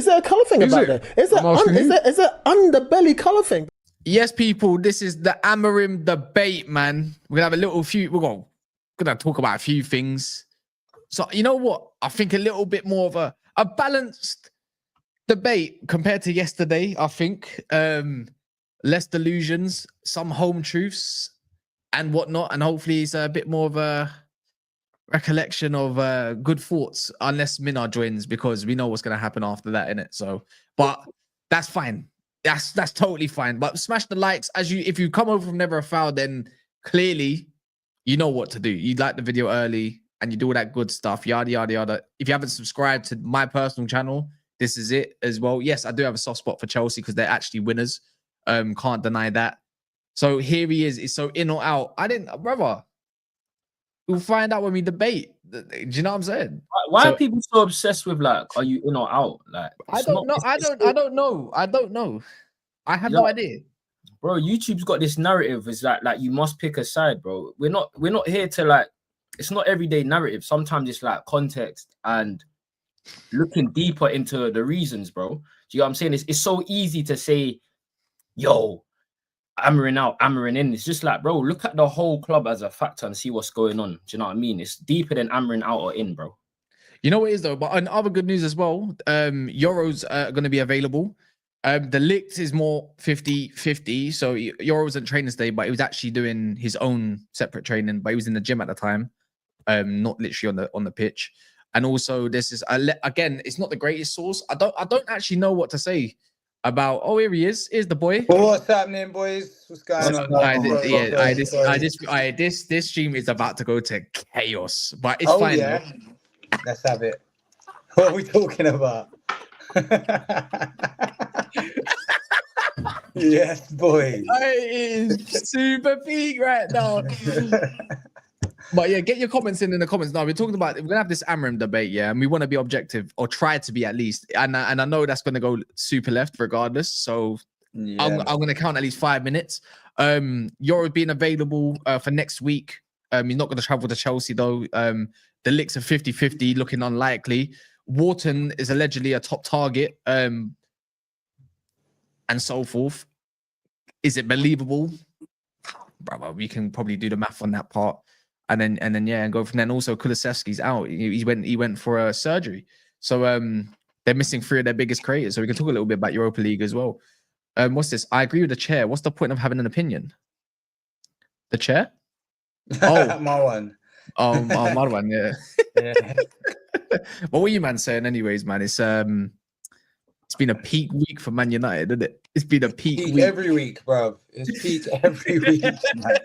Is there a colour thing about that? Is there underbelly colour thing? Yes, people, this is the Amorim debate, man. We're gonna have we're gonna talk about a few things. So you know what? I think a little bit more of a balanced debate compared to yesterday. I think less delusions, some home truths, and whatnot, and hopefully it's a bit more of a recollection of good thoughts, unless Minna joins, because we know what's gonna happen after that, innit? So, but that's fine. That's totally fine. But smash the likes if you come over from Never a Foul, then clearly you know what to do. You like the video early and you do all that good stuff, yada yada yada. If you haven't subscribed to my personal channel, this is it as well. Yes, I do have a soft spot for Chelsea because they're actually winners. Can't deny that. So here he is. It's so in or out. Brother. We'll find out when we debate. Do you know what I'm saying? Why are people so obsessed with like, are you in or out? Like, I don't know. I don't know. I have no idea. Bro, YouTube's got this narrative. Is like you must pick a side, bro. We're not here to like. It's not everyday narrative. Sometimes it's like context and looking deeper into the reasons, bro. Do you know what I'm saying? It's so easy to say, yo, Amorim out, Amorim in. It's just like, bro, look at the whole club as a factor and see what's going on. Do you know what I mean? It's deeper than Amorim out or in, bro. You know what it is though? But on other good news as well, Euros are going to be available. The Licked is more 50-50. So Euro wasn't training today, but he was actually doing his own separate training, but he was in the gym at the time, not literally on the pitch. And also this is again, it's not the greatest source. I don't actually know what to say about. Oh, here he is. Here's the boy. What's happening, boys? What's going on? This stream is about to go to chaos, but it's fine. Yeah. Let's have it. What are we talking about? Yes, boy. It is super peak right now. But yeah, get your comments in the comments. Now we're gonna have this Amorim debate, yeah, and we want to be objective, or try to be at least. And I know that's gonna go super left regardless. So yeah. I'm gonna count at least 5 minutes. You're being available for next week. He's not gonna travel to Chelsea though. The Licks are 50-50, looking unlikely. Wharton is allegedly a top target, and so forth. Is it believable? Brother, we can probably do the math on that part. And then yeah, and go from then. Also, Kulusevski's out. He went for a surgery. So they're missing 3 of their biggest creators. So we can talk a little bit about Europa League as well. What's this? I agree with the chair. What's the point of having an opinion? The chair? Oh, my one. Oh, my one. Yeah. What were you, man, saying? Anyways, man, it's been a peak week for Man United, isn't it? It's been a peak week every week, bro. It's peak every week, man.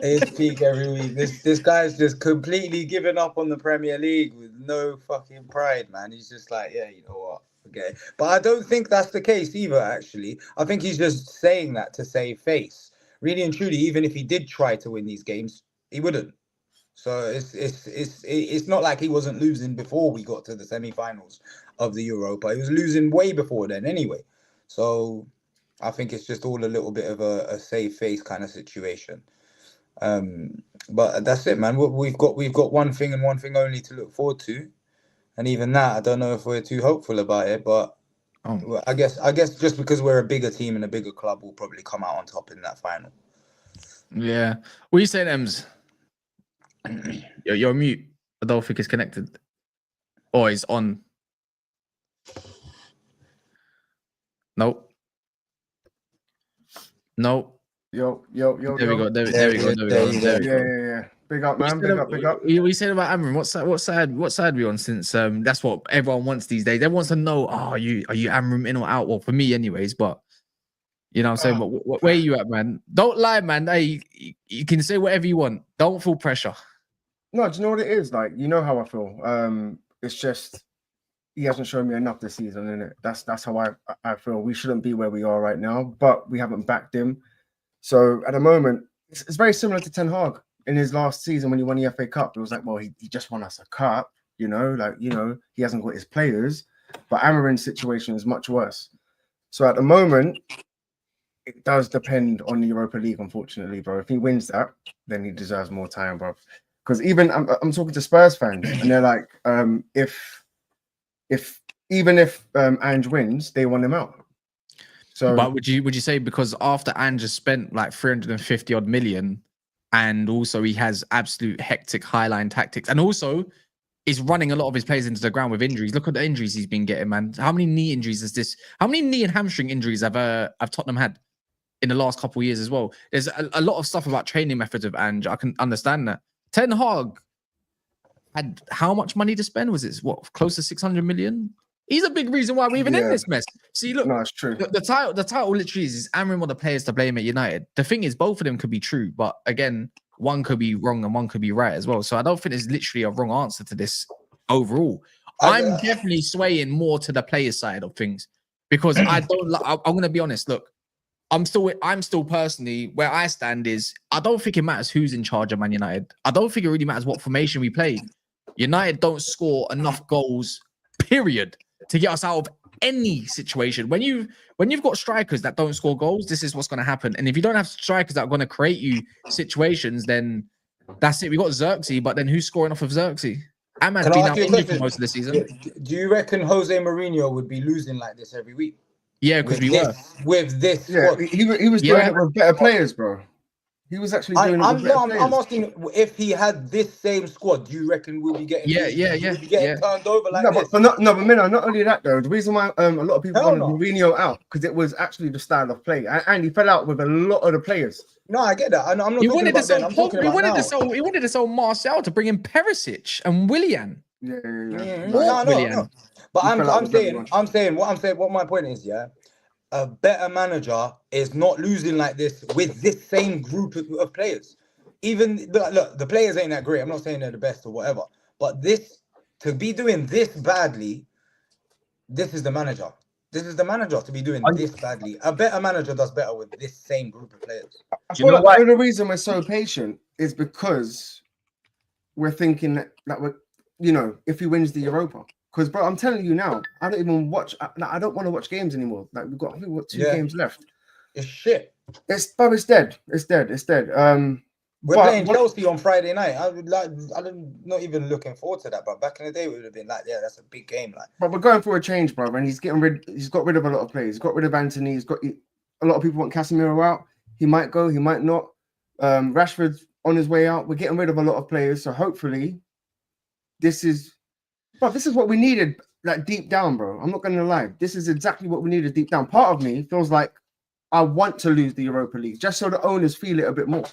It's peak every week. This guy's just completely given up on the Premier League with no fucking pride, man. He's just like, yeah, you know what? Okay. But I don't think that's the case either, actually. I think he's just saying that to save face. Really and truly, even if he did try to win these games, he wouldn't. So it's not like he wasn't losing before we got to the semi-finals of the Europa. He was losing way before then anyway. So I think it's just all a little bit of a save face kind of situation. But that's it, man. We've got one thing and one thing only to look forward to, and even that, I don't know if we're too hopeful about it. But I guess just because we're a bigger team and a bigger club, we'll probably come out on top in that final. Yeah. What are you saying, Ems? You're mute. I don't think it's connected. Or it's on. Nope. Nope. Yo. There we go. Yeah. Big up, man. Big up. We said about Amorim. What side are we on? Since that's what everyone wants these days. Everyone wants to know. Oh, are you Amorim in or out? Well, for me, anyways. But you know what I'm saying. But where are you at, man? Don't lie, man. Hey, you can say whatever you want. Don't feel pressure. No, do you know what it is? Like, you know how I feel. It's just he hasn't shown me enough this season, innit? That's how I feel. We shouldn't be where we are right now, but we haven't backed him. So at the moment, it's very similar to Ten Hag in his last season when he won the FA Cup. It was like, well, he just won us a cup, you know, he hasn't got his players. But Amorim's situation is much worse. So at the moment, it does depend on the Europa League, unfortunately, bro. If he wins that, then he deserves more time, bro. Because even I'm talking to Spurs fans, and they're like, if even if Ange wins, they want him out. So, but would you say because after Ange has spent like 350 odd million, and also he has absolute hectic highline tactics, and also is running a lot of his players into the ground with injuries. Look at the injuries he's been getting, man. How many knee injuries is this? How many knee and hamstring injuries have Tottenham had in the last couple of years as well? There's a lot of stuff about training methods of Ange. I can understand that. Ten Hag had how much money to spend? Was it what, close to 600 million? He's a big reason why we're even in this mess. See, look, no, it's true. The title literally is Amorim or the players to blame at United. The thing is, both of them could be true, but again, one could be wrong and one could be right as well. So I don't think there's literally a wrong answer to this overall. I'm definitely swaying more to the player side of things because I don't. I'm going to be honest. Look, I'm still personally where I stand is I don't think it matters who's in charge of Man United. I don't think it really matters what formation we play. United don't score enough goals, period, to get us out of any situation. When you've got strikers that don't score goals, this is what's going to happen. And if you don't have strikers that are going to create you situations, then that's it. We got Xerxes, but then who's scoring off of Xerxes? Ahmad's been out injured for most of the season. Yeah. Do you reckon Jose Mourinho would be losing like this every week? Yeah, because with this. Yeah, he was doing it with better players, bro. He was actually doing it with better players. I'm asking if he had this same squad, do you reckon we'll be getting turned over like this? But not only that though. The reason why a lot of people wanted Mourinho out because it was actually the style of play, and he fell out with a lot of the players. No, I get that. I'm not talking about then. I'm talking about now. He wanted to sell Martial to bring in Perisic and Willian. No. But I'm saying what my point is, yeah. A better manager is not losing like this with this same group of players. Even look, the players ain't that great. I'm not saying they're the best or whatever, but this to be doing this badly, this is the manager. This is the manager to be doing this badly. A better manager does better with this same group of players. I feel like the reason we're so patient is because we're thinking that we're, if he wins the Europa. Because, bro, I'm telling you now, I don't even watch. I don't want to watch games anymore. Like we've got 2 games left. It's shit. It's dead. It's dead. We're playing Chelsea on Friday night. I'm not even looking forward to that. But back in the day, we would have been like, yeah, that's a big game. Like, but we're going through a change, bro. And he's got rid of a lot of players. He's got rid of Anthony. A lot of people want Casemiro out. He might go. He might not. Rashford's on his way out. We're getting rid of a lot of players. So hopefully, this is what we needed, like deep down, bro. I'm not gonna lie. This is exactly what we needed deep down. Part of me feels like I want to lose the Europa League just so the owners feel it a bit more.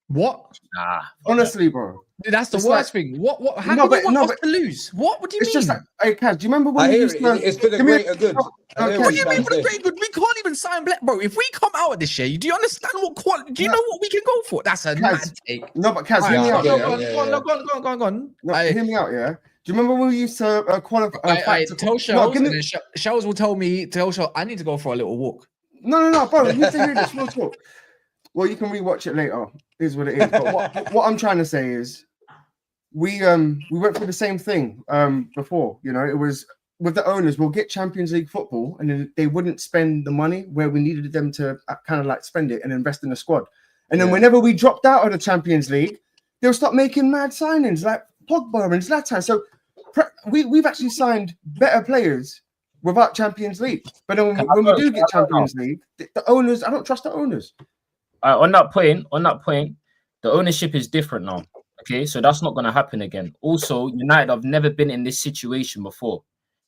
What? Nah. Honestly, bro. Dude, that's the worst thing. What? How do you want us to lose? What do you mean? It's just like, hey, Kaz, do you remember when it's for the greater good? What do you mean for the greater good? We can't even sign Black, bro. If we come out of this year, do you understand what quality? Do you know what we can go for? That's a mad take. No, but Kaz, hear me out. Go on. Hear me out, yeah. Do you remember when we used to qualify? Tell Shells, and then Shells will tell me, I need to go for a little walk. No, bro. You need to hear this. We'll talk. Well, you can rewatch it later. Is what it is. But what I'm trying to say is, we went through the same thing before. It was with the owners. We'll get Champions League football, and then they wouldn't spend the money where we needed them to kind of like spend it and invest in the squad. And then whenever we dropped out of the Champions League, they'll start making mad signings like Pogba and Zlatan. So we've actually signed better players without Champions League. But then when we do get Champions League, the owners, I don't trust the owners. On that point, the ownership is different now. Okay, so that's not going to happen again. Also, United have never been in this situation before.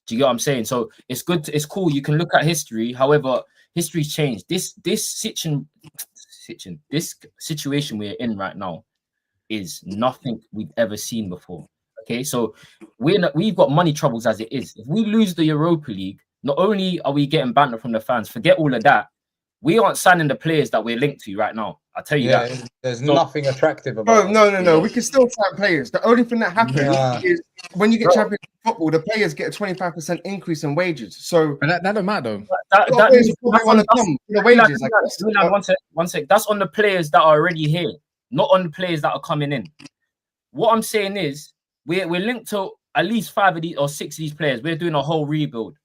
Do you get what I'm saying? So it's good. It's cool. You can look at history. However, history's changed. This situation we're in right now is nothing we've ever seen before. Okay, so we've got money troubles as it is. If we lose the Europa League, not only are we getting banter from the fans, forget all of that. We aren't signing the players that we're linked to right now. I'll tell you that. There's nothing attractive about it. No. We can still sign players. The only thing that happens is when you get Champions League football, the players get a 25% increase in wages. So that don't matter. That want to come the wages. One sec. That's on the players that are already here, not on the players that are coming in. What I'm saying is we're linked to at least 5 of these or 6 of these players. We're doing a whole rebuild.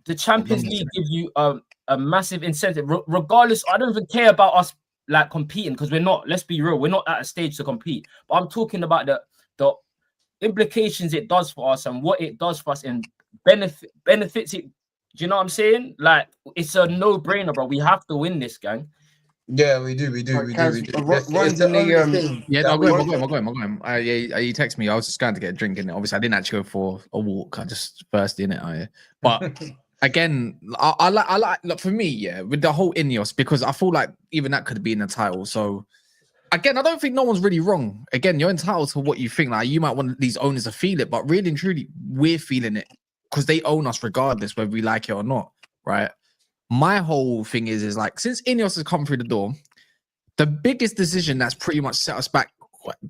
The Champions League gives you a massive incentive. Regardless, I don't even care about us like competing because we're not. Let's be real, we're not at a stage to compete. But I'm talking about the implications it does for us and what it does for us in benefits it. Do you know what I'm saying? Like, it's a no-brainer, bro. We have to win this, gang. Yeah, we do. Right, It's Ryan's the in the, only thing Yeah, that I'll we- go him. Yeah, you text me. I was just going to get a drink in it. Obviously, I didn't actually go for a walk. I just thirsty in it. But again, I like. Look, for me, yeah, with the whole Inos, because I feel like even that could be in the title. So again, I don't think no one's really wrong. Again, you're entitled to what you think. Like, you might want these owners to feel it, but really and truly, we're feeling it because they own us regardless whether we like it or not, right? My whole thing is like, since Inos has come through the door, the biggest decision that's pretty much set us back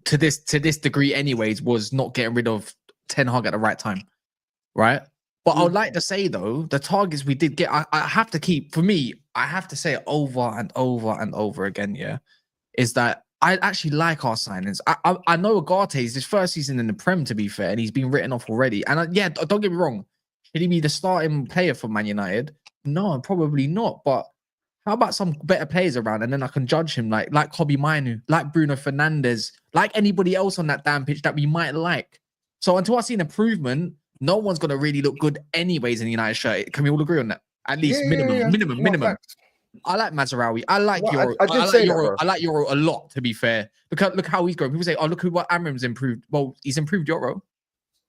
to this degree anyways was not getting rid of Ten Hag at the right time, right? But I would like to say, though, the targets we did get, I have to keep, for me, I have to say it over and over and over again, yeah, is that I actually like our signings. I know Ugarte is his first season in the Prem, to be fair, and he's been written off already. And yeah, don't get me wrong. Should he be the starting player for Man United? No, probably not. But how about some better players around, and then I can judge him like Kobe Mainu, like Bruno Fernandes, like anybody else on that damn pitch that we might like. So until I see an improvement, no one's gonna really look good anyways in the United shirt. Can we all agree on that? At least minimum. I like Mazraoui. I like Euro. I like Euro a lot, to be fair. Look how he's going. People say, "Oh, look what Amorim's improved." Well, he's improved Euro.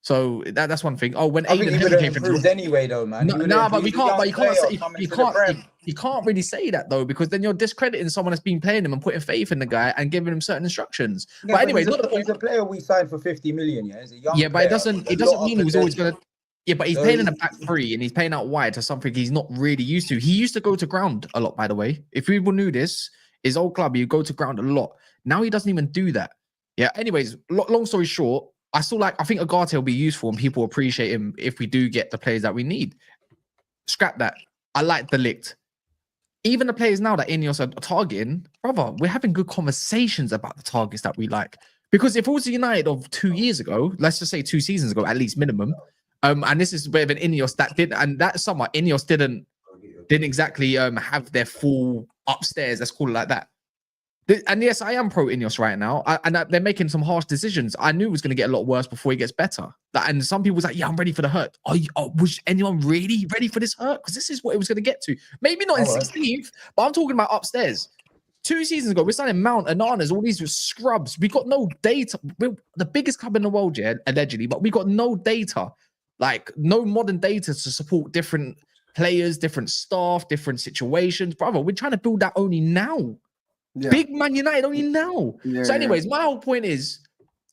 So that's one thing. Oh, when Aiden would have came improved anyway, though, man. No, but we can't. But you can't really say that though, because then you're discrediting someone that's been playing him and putting faith in the guy and giving him certain instructions. Yeah, but anyway, he's a player we signed for 50 million. Yeah, he's a young yeah, but player. it doesn't mean he was always gonna. Yeah, but he's playing in a back three and he's playing out wide to something he's not really used to. He used to go to ground a lot, by the way. If people knew this, his old club, he'd go to ground a lot. Now he doesn't even do that. Yeah. Anyways, long story short, I think Ugarte will be useful and people appreciate him if we do get the players that we need. Scrap that. I like the Ligt. Even the players now that Ineos are targeting, brother, we're having good conversations about the targets that we like. Because if it was the United of 2 years ago, let's just say 2 seasons ago, at least minimum, and this is a bit of an Ineos that did, and that summer Ineos didn't exactly have their full upstairs. Let's call it like that. And yes, I am pro Ineos right now, and they're making some harsh decisions. I knew it was going to get a lot worse before he gets better. And some people was like, "Yeah, I'm ready for the hurt." Was anyone really ready for this hurt? Because this is what it was going to get to. Maybe not in 16th, but I'm talking about upstairs. 2 seasons ago, we're signing Mount, Ananas, all these scrubs. We got no data. We're the biggest club in the world, yeah, allegedly, but we got no data. Like, no modern data to support different players, different staff, different situations. Brother, we're trying to build that only now. Yeah. Big Man United only now. Yeah, so anyways, my whole point is,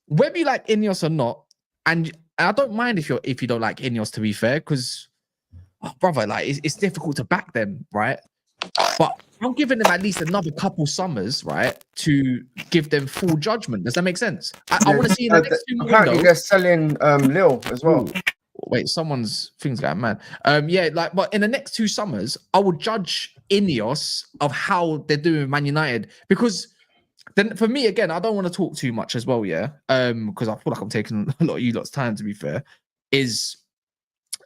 whether you like Ineos or not, and I don't mind if you don't like Ineos, to be fair, because, brother, like, it's difficult to back them, right? But I'm giving them at least another couple summers, right, to give them full judgment. Does that make sense? I want to see in the next 2 months. Apparently, they're selling Lille as well. Ooh. Wait, someone's things got mad. Yeah, like, but in the next 2 summers, I will judge Ineos of how they're doing with Man United, because then for me, again, I don't want to talk too much as well, yeah. Because I feel like I'm taking a lot of you lot's time, to be fair. Is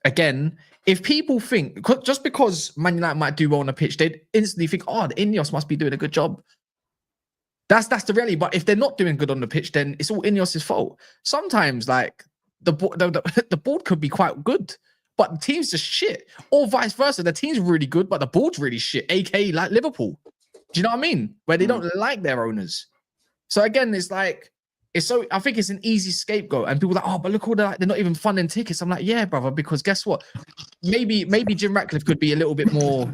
again, if people think just because Man United might do well on the pitch, they'd instantly think, oh, the Ineos must be doing a good job. That's the reality. But if they're not doing good on the pitch, then it's all Ineos' fault. Sometimes, like, the board could be quite good, but the team's just shit, or vice versa. The team's really good, but the board's really shit, aka like Liverpool. Do you know what I mean? Where they don't like their owners. So again, it's like, I think it's an easy scapegoat, and people are like, oh, but look, they're not even funding tickets. I'm like, yeah, brother, because guess what? Maybe Jim Ratcliffe could be a little bit more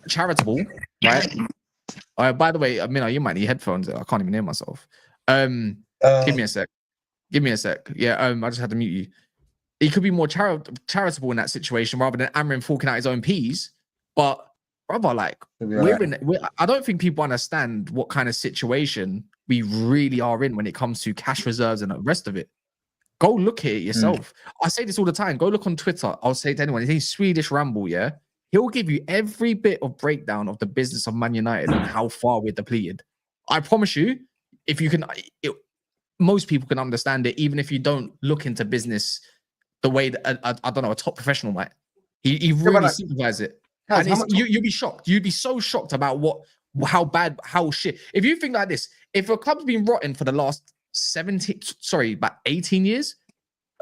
charitable, right? By the way, I mean, you might need headphones. I can't even hear myself. Give me a sec. Yeah, I just had to mute you. He could be more charitable in that situation rather than Amorim forking out his own peas. But brother, like, I don't think people understand what kind of situation we really are in when it comes to cash reserves and the rest of it. Go look at it yourself. I say this all the time. Go look on Twitter. I'll say to anyone, he's Swedish Ramble, yeah? He'll give you every bit of breakdown of the business of Man United and how far we're depleted. I promise you, if you can... most people can understand it, even if you don't look into business the way that I don't know, a top professional might. He really simplifies it. And you'd be shocked. You'd be so shocked about how bad, how shit. If you think like this, if a club's been rotten for the last about 18 years,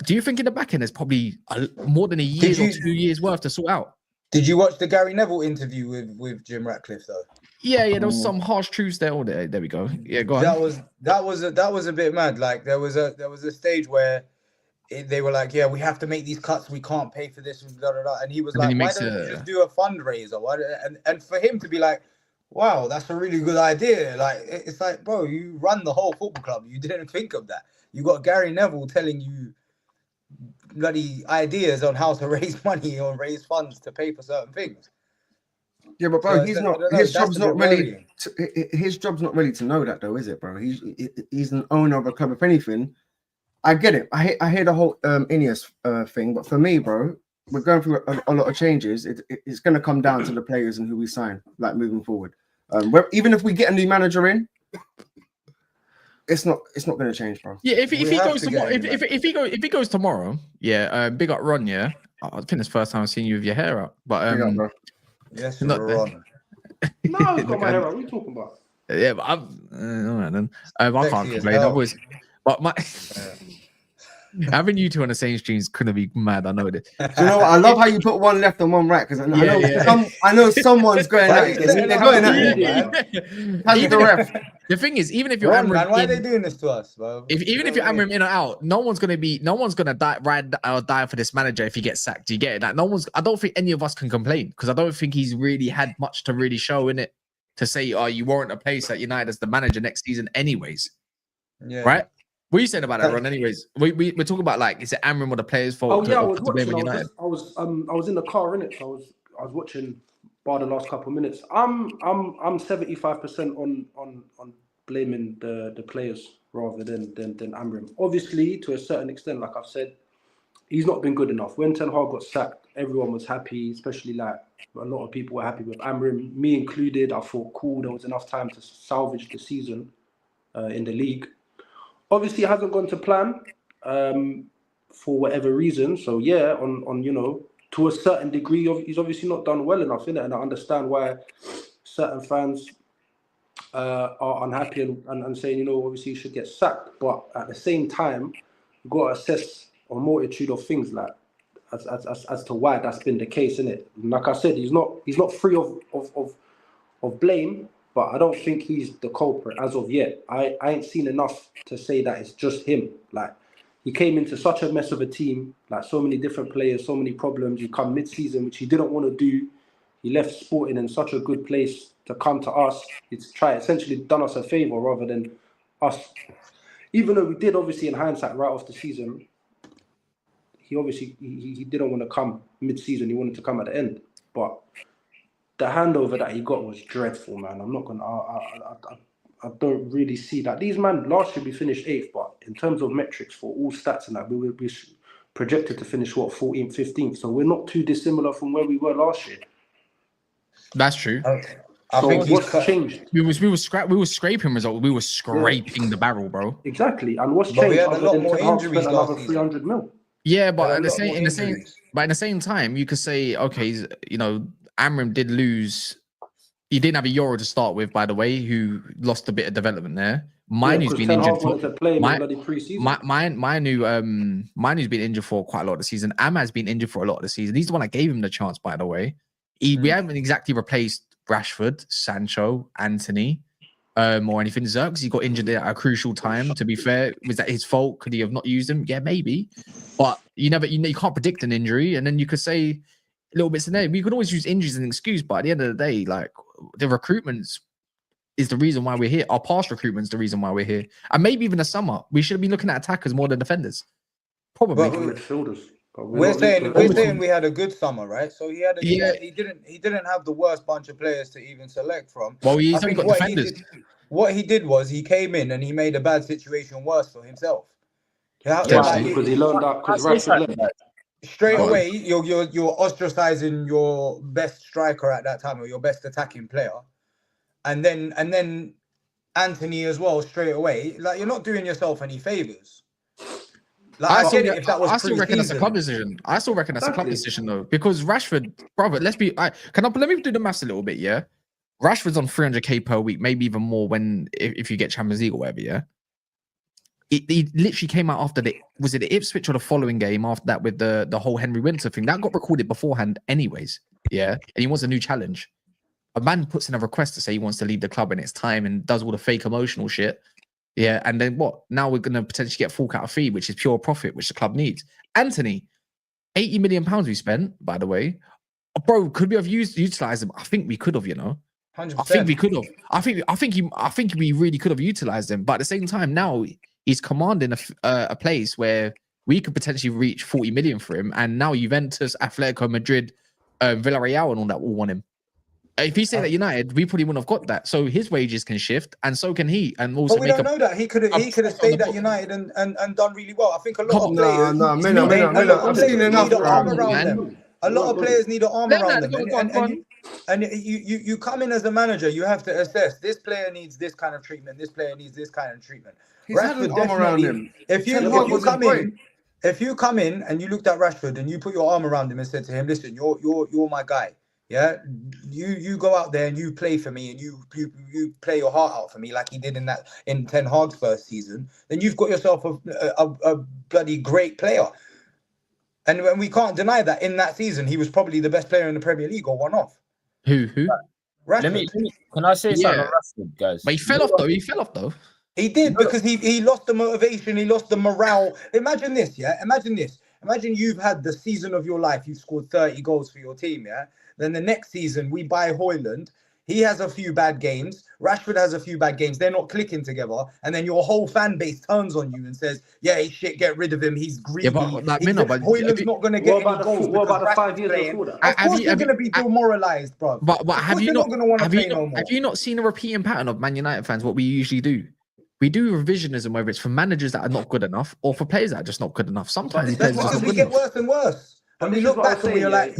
Do you think in the back end there's probably more than a year or 2 years worth to sort out? Did you watch the Gary Neville interview with Jim Ratcliffe though? Yeah, there was some harsh truths there. Oh, there we go. Yeah, go on. That was a bit mad. Like there was a stage where they were like, yeah, we have to make these cuts. We can't pay for this. And he was like, why don't you just do a fundraiser? And for him to be like, wow, that's a really good idea. Like, it's like, bro, you run the whole football club. You didn't think of that. You got Gary Neville telling you bloody ideas on how to raise money or raise funds to pay for certain things. Yeah, but bro, his job's not really to know that though, is it, bro? He's an owner of a club. If anything, I get it. I hear the whole Inos thing, but for me, bro, we're going through a lot of changes. It's going to come down to the players and who we sign, like moving forward. Even if we get a new manager in, it's not going to change, bro. Yeah, if he goes tomorrow, if he goes tomorrow, yeah, big up Ron, yeah. I think it's the first time I've seen you with your hair up, but yes, Ron. No, I've got my hair up. What are you talking about? Yeah, but all right then. I can't complain. But my having you two on the same stream is gonna be mad. I know it. Do you know what? I love how you put one left and one right because I know someone's going at it. They're going at it. The ref. The thing is, even if you're Amorim, why are they doing this to us, bro? Even if you're Amorim in or out, no one's gonna die for this manager if he gets sacked. Do you get it? Like I don't think any of us can complain because I don't think he's really had much to really show in it to say, oh, you warrant a place at United as the manager next season, anyways. Yeah. Right. What are you saying about that, Ron? Anyways, we're talking about like, is it Amorim or the players' fault? Oh yeah, I was watching. I was in the car in it. So I was watching bar the last couple of minutes. I'm 75% on blaming the players rather than Amorim. Obviously, to a certain extent, like I've said, he's not been good enough. When Ten Hag got sacked, everyone was happy, especially like a lot of people were happy with Amorim, me included. I thought, cool, there was enough time to salvage the season in the league. Obviously, it hasn't gone to plan for whatever reason. So yeah, on to a certain degree, he's obviously not done well enough in it, and I understand why certain fans are unhappy and saying, obviously he should get sacked. But at the same time, you've got to assess a multitude of things like as to why that's been the case, innit? Like I said, he's not free of blame. But I don't think he's the culprit as of yet. I ain't seen enough to say that it's just him. Like, he came into such a mess of a team, like so many different players, so many problems. He come mid-season, which he didn't want to do. He left Sporting in such a good place to come to us. It's essentially done us a favour rather than us. Even though we did, obviously, in hindsight, right off the season, he obviously he didn't want to come mid-season. He wanted to come at the end. But the handover that he got was dreadful, man. I'm not gonna. I don't really see that. These man last year we finished 8th, but in terms of metrics for all stats and that, we projected to finish 14th, 15th. So we're not too dissimilar from where we were last year. That's true. I think what's changed? We were scraping results. We were scraping the barrel, bro. Exactly. And what's changed? We had a lot more injuries last season. 300 mil. Yeah, but at the same time, you could say, okay, Amorim did lose. He didn't have a Euro to start with, by the way, who lost a bit of development there. Who's been injured for who's been injured for quite a lot of the season. Ahmad's been injured for a lot of the season. He's the one that gave him the chance, by the way. We haven't exactly replaced Rashford, Sancho, Anthony, or anything. Zirkzee, he got injured at a crucial time. To be fair, was that his fault? Could he have not used him? Yeah, maybe. But you can't predict an injury, and then you could say little bits in there. We could always use injuries as an excuse, but at the end of the day, like the recruitment is the reason why we're here. Our past recruitment is the reason why we're here, and maybe even the summer we should have been looking at attackers more than defenders. Probably. We're saying we had a good summer, right? So he didn't have the worst bunch of players to even select from. Well, he's only got defenders. What he did was he came in and he made a bad situation worse for himself. Because he learned that because Rashford left. Straight away, you're ostracizing your best striker at that time or your best attacking player, and then Anthony as well. Straight away, like you're not doing yourself any favors. Like, I still reckon that's a club decision. I still reckon that's a club decision though, because Rashford, brother. Let me do the maths a little bit. Yeah, Rashford's on 300k per week, maybe even more if you get Champions League or whatever. Yeah. he literally came out after was it the Ipswich or the following game after that with the whole Henry Winter thing that got recorded beforehand anyways. Yeah, and he wants a new challenge. A man puts in a request to say he wants to leave the club and it's time and does all the fake emotional shit. Yeah, and then what? Now we're going to potentially get fork out a fee, which is pure profit, which the club needs. Anthony, £80 million we spent, by the way. Bro, could we have utilized them? I think we could have, 100%. I think we could have. I think we really could have utilized them. But at the same time, now he's commanding a place where we could potentially reach 40 million for him. And now Juventus, Atletico Madrid, Villarreal, and all that all want him. If he stayed at United, we probably wouldn't have got that. So his wages can shift, and so can he. And also, but we don't know that he could have stayed at United and done really well. I think a lot of players. I've seen enough. A lot of players need an arm around them. And you come in as a manager, you have to assess this player needs this kind of treatment, this player needs this kind of treatment. He's had an arm around him. If you come in and you looked at Rashford and you put your arm around him and said to him, listen, you're my guy. Yeah, you go out there and you play for me and you play your heart out for me like he did in Ten Hag's first season, then you've got yourself a bloody great player. And we can't deny that in that season he was probably the best player in the Premier League or one off. Who? Rashford. Let me can I say something on Rashford, guys? But he fell off though. He did because he lost the motivation, he lost the morale. Imagine this, yeah. Imagine you've had the season of your life, you've scored 30 goals for your team, yeah. Then the next season, we buy Højlund. He has a few bad games. Rashford has a few bad games. They're not clicking together. And then your whole fan base turns on you and says, yeah, he's shit, get rid of him. He's greedy. Yeah, but Højlund's not going to get any goals. What about the 5 years before that? Of course you're going to be demoralised, bro. But have you not seen a repeating pattern of Man United fans, what we usually do? We do revisionism, whether it's for managers that are not good enough or for players that are just not good enough. Sometimes that's because we get worse and worse. And we look back and we're like,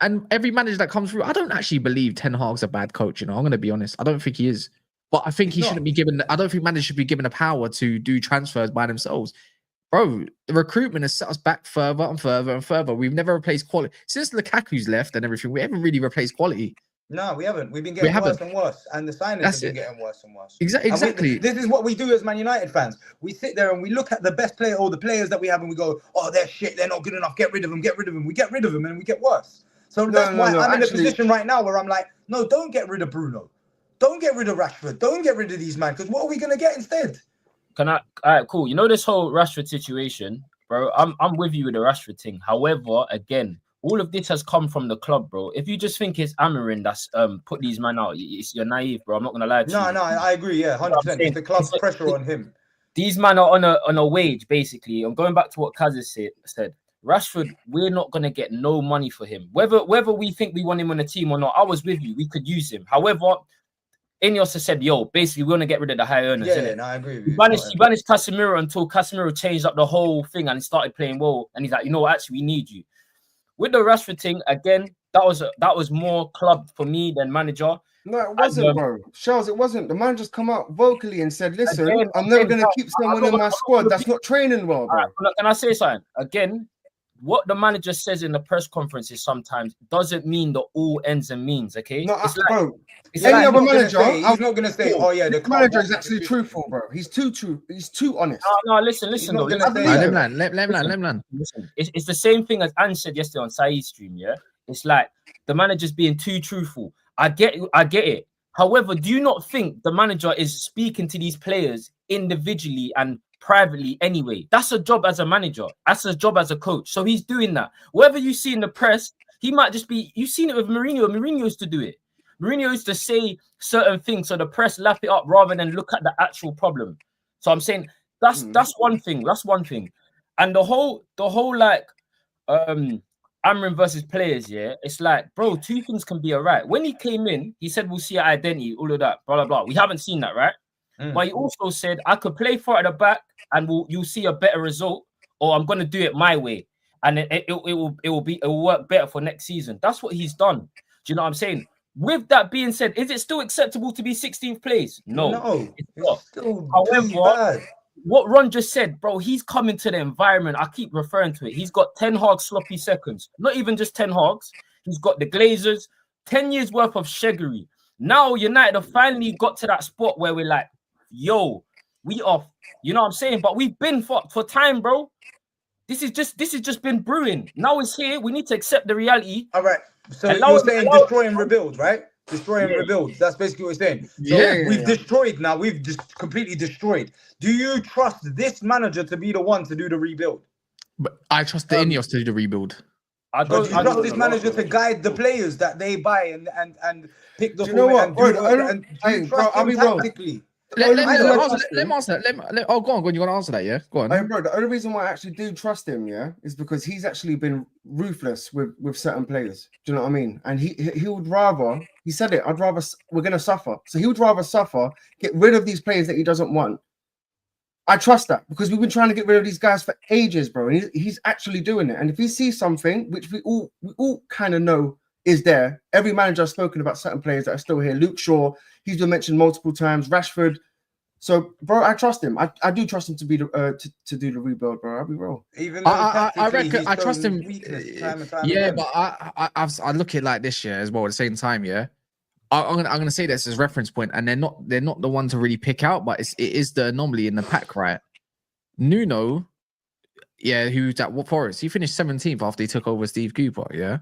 and every manager that comes through, I don't actually believe Ten Hag's a bad coach. I'm going to be honest. I don't think he is, but I think he shouldn't be given. I don't think managers should be given the power to do transfers by themselves, bro. The recruitment has set us back further and further and further. We've never replaced quality since Lukaku's left and everything. We haven't really replaced quality. No, we haven't. We've been getting worse and worse, and the signings have been getting worse and worse. Exactly. This is what we do as Man United fans. We sit there and we look at the best player or the players that we have, and we go, "Oh, they're shit. They're not good enough. Get rid of them. Get rid of them." We get rid of them, and we get worse. So that's why I'm in a position right now where I'm like, "No, don't get rid of Bruno. Don't get rid of Rashford. Don't get rid of these men. Because what are we gonna get instead?" All right, cool. You know this whole Rashford situation, bro. I'm with you with the Rashford thing. However, again, all of this has come from the club, bro. If you just think it's Amorim that's put these men out, you're naive, bro. I'm not gonna lie to you. No, I agree. Yeah, 100%. It's the club's pressure on him. These men are on a wage, basically. I'm going back to what Kaz said. Rashford, we're not gonna get no money for him. Whether we think we want him on the team or not, I was with you. We could use him. However, Inos has said, "Yo, basically, we want to get rid of the high earners." Yeah, no, I agree with you. He banished Casemiro until Casemiro changed up the whole thing and he started playing well. And he's like, you know what? Actually, we need you. With the Rashford thing, again, that was more club for me than manager. No, it wasn't, bro. Charles, it wasn't. The man just come out vocally and said, listen, I'm never going to keep someone in my squad that's not training well, bro. Right, can I say something? Again, what the manager says in the press conferences sometimes doesn't mean the all ends and means, okay? No, bro. Any other manager, he's not going to say, oh, yeah, the manager is actually truthful, bro. He's too true. He's too honest. No, listen, though. Let him land. Listen, it's the same thing as Ange said yesterday on Saeed's stream, yeah? It's like the manager's being too truthful. I get it. However, do you not think the manager is speaking to these players individually and privately anyway? That's a job as a manager. That's a job as a coach. So he's doing that. Whatever you see in the press, he might just be... You've seen it with Mourinho. Mourinho used to do it. Mourinho used to say certain things so the press lap it up rather than look at the actual problem. So I'm saying that's one thing. That's one thing. And the whole like Amorim versus players, yeah, it's like, bro, two things can be all right. When he came in, he said we'll see your identity, all of that, blah, blah, blah. We haven't seen that, right? But he also said, I could play for at the back and you'll see a better result, or I'm gonna do it my way. And it will work better for next season. That's what he's done. Do you know what I'm saying? With that being said, is it still acceptable to be 16th place? No, it's not. However, what Ron just said, bro, he's coming to the environment. I keep referring to it. He's got Ten Hag sloppy seconds. Not even just Ten Hags. He's got the Glazers, 10 years worth of sheggery. Now United have finally got to that spot where we're like, yo, we off. You know what I'm saying? But we've been fucked for time, bro. This is just been brewing. Now it's here. We need to accept the reality. All right. So Allow you're it- saying allow- destroy and rebuild, right? Destroy and rebuild. That's basically what you're saying. So Yeah. we've destroyed now. We've just completely destroyed. Do you trust this manager to be the one to do the rebuild? But I trust the Inos to do the rebuild. I Or don't. do you trust this manager to guide the players that they buy and pick the Do you know what? format Bro, and do hey, you bro, trust I'll him be real. tactically? Let me reason why I answer. trust Let me answer. Oh, go on. You're gonna answer that, yeah? Go on. Hey, bro, the only reason why I actually do trust him, yeah, is because he's actually been ruthless with certain players. Do you know what I mean? And he would rather, he said it, we're gonna suffer. So he would rather suffer, get rid of these players that he doesn't want. I trust that because we've been trying to get rid of these guys for ages, bro. And he's actually doing it. And if he sees something, which we all kind of know is there, every manager has spoken about certain players that are still here. Luke Shaw, he's been mentioned multiple times. Rashford. So, bro, I trust him. I do trust him to be to do the rebuild, bro. I'll be real. Even though I reckon he's I trust shown him. weakness time and time Yeah, again. but I look at it like this year as well. At the same time, yeah, I'm gonna say this as reference point, and they're not the one to really pick out, but it is the anomaly in the pack, right? Nuno, yeah, who's at what Forest? He finished 17th after he took over Steve Cooper, yeah,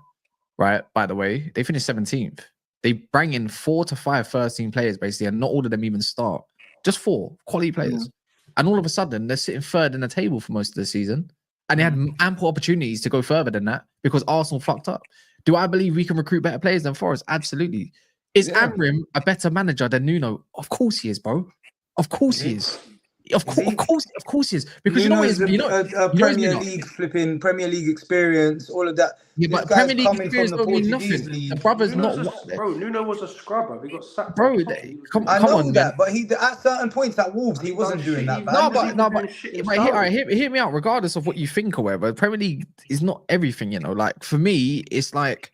right. By the way, they finished 17th. They bring in 4 to 5 first-team players basically, and not all of them even start. Just 4 quality players, and all of a sudden they're sitting third in the table for most of the season, and they had ample opportunities to go further than that because Arsenal fucked up. Do I believe we can recruit better players than Forest? Absolutely. Is Amorim a better manager than Nuno? Of course he is, bro. Of course he is. Of course he is. Because Nuno's you know a Premier League flipping Premier League experience, all of that. Yeah, This but guy's Premier League coming experience from the don't mean Portuguese nothing. league. The brother's Nuno's not bro, Nuno was a scrubber. He got sacked. Bro, Come I come know on, that, man. but he at certain points at Wolves he wasn't doing that, man. But hear me out. Regardless of what you think or whatever, Premier League is not everything, you know. Like for me, it's like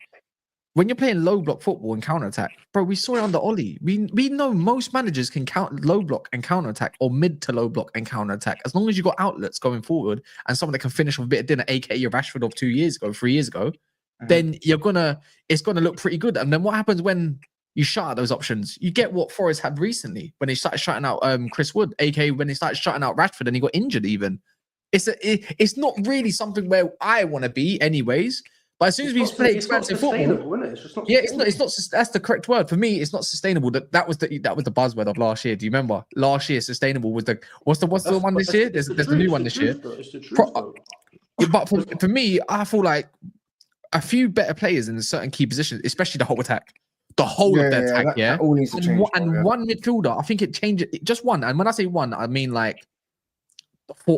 when you're playing low block football and counter attack, bro. We saw it under Ollie. We know most managers can count low block and counter attack, or mid to low block and counter attack, as long as you got outlets going forward and someone that can finish with a bit of dinner, aka your Rashford of 3 years ago. Then it's gonna look pretty good. And then what happens when you shut out those options? You get what Forest had recently when they started shutting out Chris Wood, aka when they started shutting out Rashford and he got injured even. It's not really something where I want to be anyways. But as soon as we play expansive football, it's not. That's the correct word for me. It's not sustainable. That was the buzzword of last year. Do you remember last year? Sustainable was the what's the one this year? There's the new one this year. It's the truth, though. But for me, I feel like a few better players in certain key positions, especially the whole attack. The whole of the attack, that all needs to change, one midfielder. I think it changed just one. And when I say one, I mean like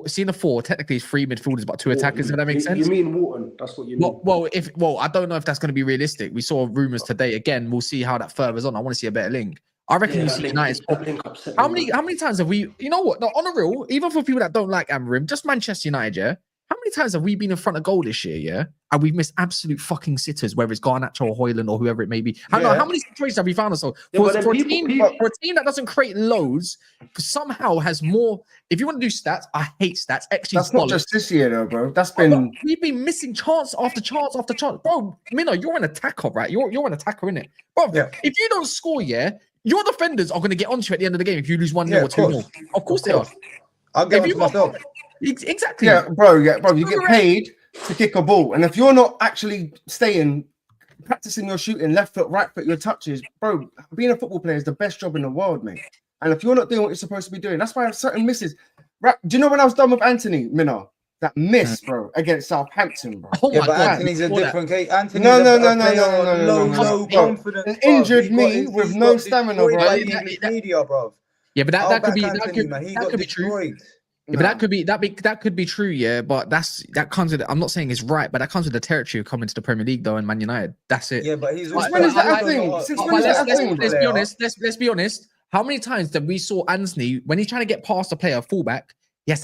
seeing the 4, technically it's 3 midfielders, but 2 attackers. If that makes sense. You mean Wharton? That's what you mean. Well, I don't know if that's going to be realistic. We saw rumors today. Again, we'll see how that furthers on. I want to see a better link. I reckon you see United. How many times have we? You know what? No, on a real, even for people that don't like Amorim, just Manchester United, yeah. How many times have we been in front of goal this year, yeah? And we've missed absolute fucking sitters, whether it's Garnacho or Hoyland or whoever it may be. How many situations have we found ourselves? For a team that doesn't create loads, somehow has more. If you want to do stats, I hate stats. Actually, that's not just this year, though, bro. That's been. We've been missing chance after chance after chance, bro. Mino, you're an attacker, right? You're an attacker, innit, bro? Yeah. If you don't score, yeah, your defenders are going to get onto you at the end of the game if you lose 1-0 or 2-0. Of course they are. I'll get onto myself. Exactly. Yeah, bro. You get paid to kick a ball, and if you're not actually practicing your shooting, left foot, right foot, your touches, bro, being a football player is the best job in the world, mate. And if you're not doing what you're supposed to be doing, that's why I have certain misses. Right? Do you know when I was done with Anthony Minnow? That miss, bro, against Southampton, bro. Oh my God. Anthony's a different case. Anthony's no. confidence. Injured me with no stamina, bro. Yeah, but that could be true. Yeah, but that could be true, yeah. But that comes with. I'm not saying it's right, but that comes with the territory of coming to the Premier League, though, and Man United. That's it. Yeah, but he's. When is that a thing? Let's be honest. How many times did we saw Anthony when he's trying to get past a player fullback? He has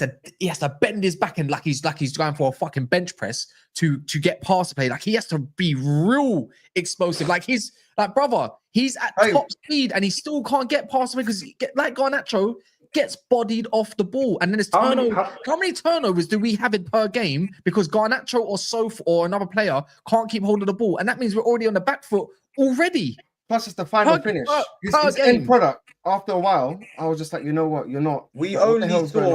to bend his back and like he's going for a fucking bench press to get past the play. Like he has to be real explosive. Like he's like, brother, he's at top speed and he still can't get past the play because like Garnacho gets bodied off the ball. And then it's turnover. How many turnovers do we have in per game? Because Garnacho or Soph or another player can't keep hold of the ball. And that means we're already on the back foot already. Plus, it's the final Per- finish. per- His per end game. product. After a while, I was just like, you know what? You're not. We like, what the only hell's going on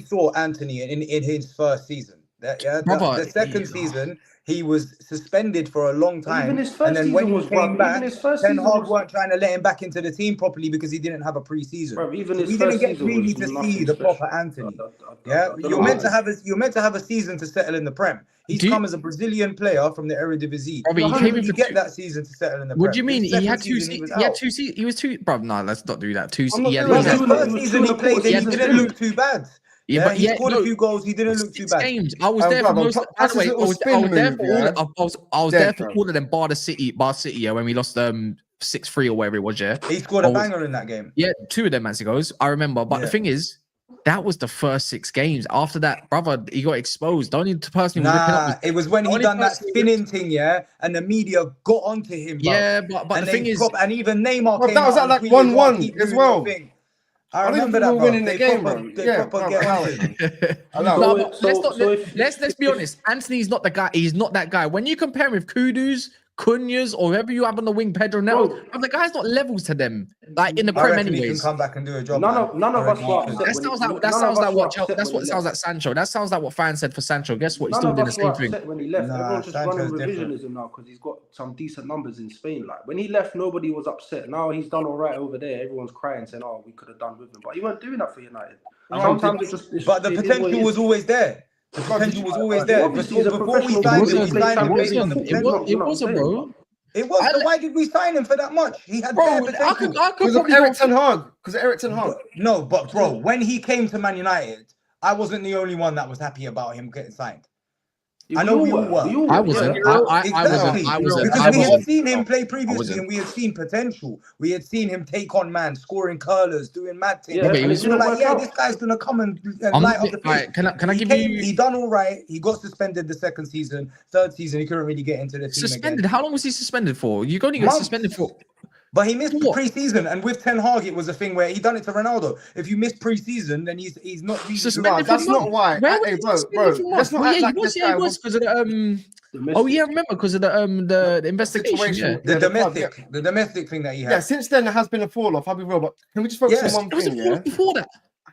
saw here? Anthony in his first season. Brother, The second season, he was suspended for a long time. Even his And first then season when he was, came bruv. back, Even his first Ten season Hag was, weren't trying to let him back into the team properly because he didn't have a pre-season. bruv. Even So his we didn't first get season really was to see nothing the special. proper Anthony. I Yeah, don't you're know meant how- to have a season to settle in the Prem. He's Do you- come as a Brazilian player from the Eredivisie. Bro, but You he can't came in really for get two- that season to settle in the Prem. What do you mean? His He had second two. season, he was He had out. two. He was two. Bro, no, let's not do that. Two. I'm not He had, doing he But had, his He was first two season and he a quarter played, he seasons didn't in. look too bad. yeah, but he yeah, scored no, a few goals. He didn't look too 6 bad. games. I was there brother, for most. By plus the way, his I little was spin there move, for all. yeah? I was Dead, there for bro. all of them. Bar City, yeah, when we lost 6-3 or whatever it was. Yeah, He scored I a was- banger in that game. yeah, 2 of them as it goes. I remember, but the Yeah. thing is, that was the first 6 games. After that, brother, he got exposed. Don't need to personally ripping Nah, up. it was when he only done that person he spinning thing, yeah, and the media got onto him, bro. Yeah, but And the thing is, and even Neymar Bro, came that was out at like and tweeted, 1-1 keep as doing well. your thing. I I don't remember think that, we were bro. winning the They game, proper, bro. they Yeah, proper bro, get how onto is him. Allow no, it. but let's not. so if- Let's be honest. Anthony's not the guy. He's not that guy. When you compare him with Kudus, Cunhas, or whoever you have on the wing, Pedro Neto, Bro. the guy's not levels to them. Like in the I Prem, reckon he can anyways. come back and do a job. None man. of none I of us reckon were he could. upset. That when sounds he- like that none sounds of like us what were upset that's when what he it sounds left. like Sancho. That sounds like what fans said for Sancho. Guess what? He's None still of doing the us were same thing. upset when he left. Nah, Everyone's just Sancho's running different. revisionism now because he's got some decent numbers in Spain. Like when he left, nobody was upset. Now he's done all right over there. Everyone's crying, saying, "Oh, we could have done with him," but he weren't doing that for United. Sometimes it just. But the potential was always there. The potential was always there. Obviously, he's a Before we professional signed player. him, we signed him based on the It potential. was. It was, bro. It was. I So li- why did we sign him for that much? He had bare Bro, potential. I could Because of probably Eric go. Ten Hag. Because of Eric Ten Hag. No, but bro, when he came to Man United, I wasn't the only one that was happy about him getting signed. I know we all were. I wasn't. Yeah. I Exactly. wasn't. Because I we had wasn't. seen him play I previously wasn't. and we had seen potential. We had seen him take on man, scoring curlers, doing mad things. Yeah, but he And was- we were like, work yeah, out. this guy's gonna come and I'm light not- up the place. alright, can I He give came, you he done all right. He got suspended the second season, third season, he couldn't really get into the team suspended? again. How long was he suspended for? You only got Months. suspended for. But he missed What? pre-season, and with Ten Hag, it was a thing where he done it to Ronaldo. If you miss pre-season, then he's not really Suspended That's for not months. why. Where was Hey, he bro, suspended for bro, months? let's not Well, act yeah, like he was. this Yeah, he guy was was- because of the Oh yeah, I remember because of the investigation. Situation. Yeah. the Yeah, the club, domestic thing that he had. Yeah, since then there has been a fall off. I'll be real, but can we just focus Yes. on It one was thing? Yeah, before that.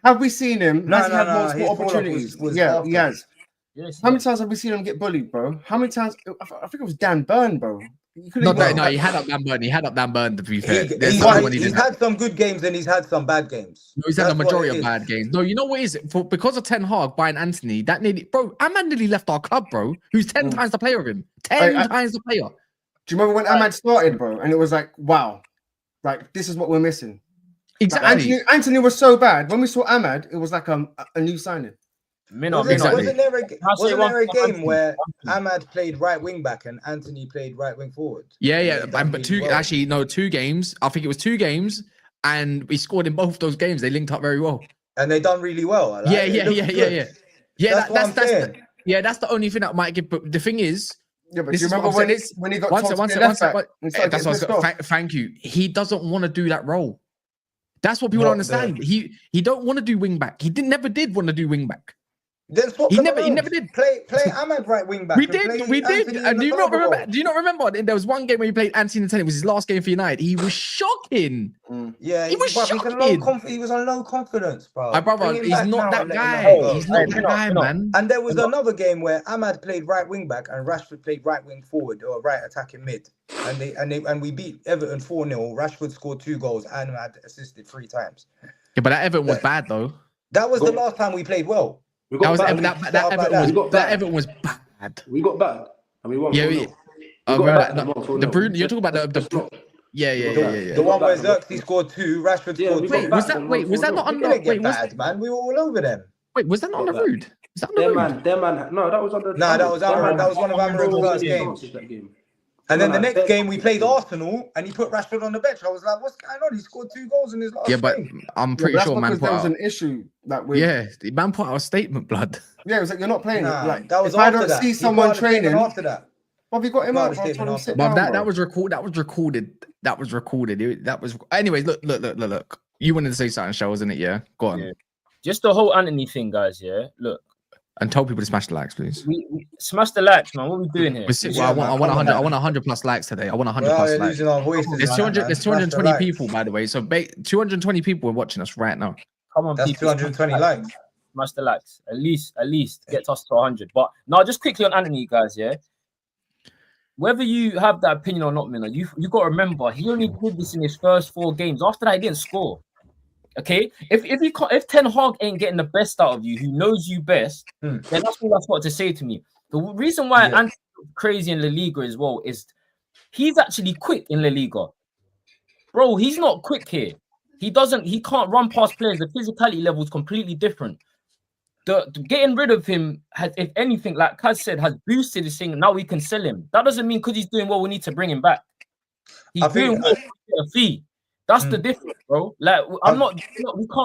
have we seen him? No, Has he no, had no, multiple his fall off opportunities? was Yeah, after. he has. Yes, How many times have we seen him get bullied, bro? How many times? I think it was Dan Burn, bro. You couldn't No, even- no, he had up Dan Burn. He had up Dan Burn. To be fair, He's there's something when he he's did that. had some good games and he's had some bad games. No, he's had the That's what majority it of is. bad games. No, you know what is it? Because of Ten Hag buying Anthony, that nearly, bro. Ahmad nearly left our club, bro. Who's 10 times the player of him? 10 times the player. Do you remember when Ahmad started, bro? And it was like, wow, like this is what we're missing. Like, Exactly. Anthony was so bad. When we saw Ahmad, it was like a new signing. Minnow. Exactly. Wasn't there a I'll say wasn't one there a for game Anthony. where Ahmad played right wing back and Anthony played right wing forward? Yeah, And yeah. they done But really two, well. actually, no, 2 games. I think it was 2 games, and we scored in both those games. They linked up very well. And they done really well. I like Yeah, it. It yeah, looks yeah, good. yeah, yeah. Yeah, That's what I'm saying. yeah, that's the only thing that might give. But the thing is, Yeah, but This do you is what remember I'm when, saying. when he got one told sec, one to sec, play one left sec. back? And started That's getting what I was pissed off? thank you. He doesn't want to do that role. That's what people What, don't understand. He don't want to do wing back. He never did want to do wing back. Then swap He them never around. did. Play Ahmad right wing back. We and did. play Anthony in Do the you not further remember? role. Do you not remember? There was one game where he played Anthony It was his last game for United. He was shocking. Yeah, He was bruv, shocking. he was on low confidence, bro. My brother, Bring him he's back not now that and let him guy. have a go. He's not that guy, man. And there was another game where Ahmad played right wing back and Rashford played right wing forward or right attacking mid. And we beat Everton 4-0. Rashford scored 2 goals and Ahmad assisted 3 times. Yeah, but that Everton was bad though. That was the last time we played well. We That got was bad. that Everton was bad. We got bad. And we won. Yeah, 4-0. Oh, got bro, back no, and won 4-0. the Bruno. You're talking about the Let's not- yeah. The one where Xerxes scored 2, Rashford Yeah, scored we 2. got Wait, back was that? and Wait, won was that 4-0. not We under? didn't get Wait, was bad, man. We were all over them. wait, was that not on the Got that. road? Was that on the road? Their man. No, that was under. Nah, that was their man Amorim. That was one of had Amorim's 4 first chances games. that game. And then No, the no, next game we played Arsenal and he put Rashford on the bench. I was like, what's going on? He scored 2 goals in his last Yeah, but game. I'm Yeah, pretty but that's sure man because put there was out. an issue that we Yeah, the man put out a statement, blood. yeah, it was like you're not playing Nah, it. Like that was if I after don't that. see He someone put out a statement training, after that. well, we got him Got out, the bro. I told statement him after sit But down, that bro. was recorded. That was recorded. That was. Anyways, look. You wanted to say something, Shell, wasn't it? Yeah, go on. Yeah. Just the whole Anthony thing, guys. Yeah, look, And tell people to smash the likes, please. We smash the likes, man. What are we doing here? We're sick, Yeah, bro. I man, want come on, 100. I man. want 100 plus likes today. I want 100 We're out plus here likes. losing our voices. There's man, 200. man. There's Smash the 220 likes. people, by the way. So 220 people are watching us right now. Come on, That's people. 220 likes. Smash the likes. At least get us to 100. But now, just quickly on Anthony, guys. Yeah. Whether you have that opinion or not, Miller, you got to remember he only did this in his first 4 games. After that, he didn't score. Okay, if Ten Hag ain't getting the best out of you, who knows you best, then that's all that's got to say to me. The reason why Anthony's crazy in La Liga as well is he's actually quick in La Liga, bro. He's not quick here. He can't run past players. The physicality level is completely different. The getting rid of him has, if anything, like Kaz said, has boosted this thing. Now we can sell him. That doesn't mean because he's doing well, we need to bring him back. He's doing well, we get a fee. That's the difference, bro. Like, we can't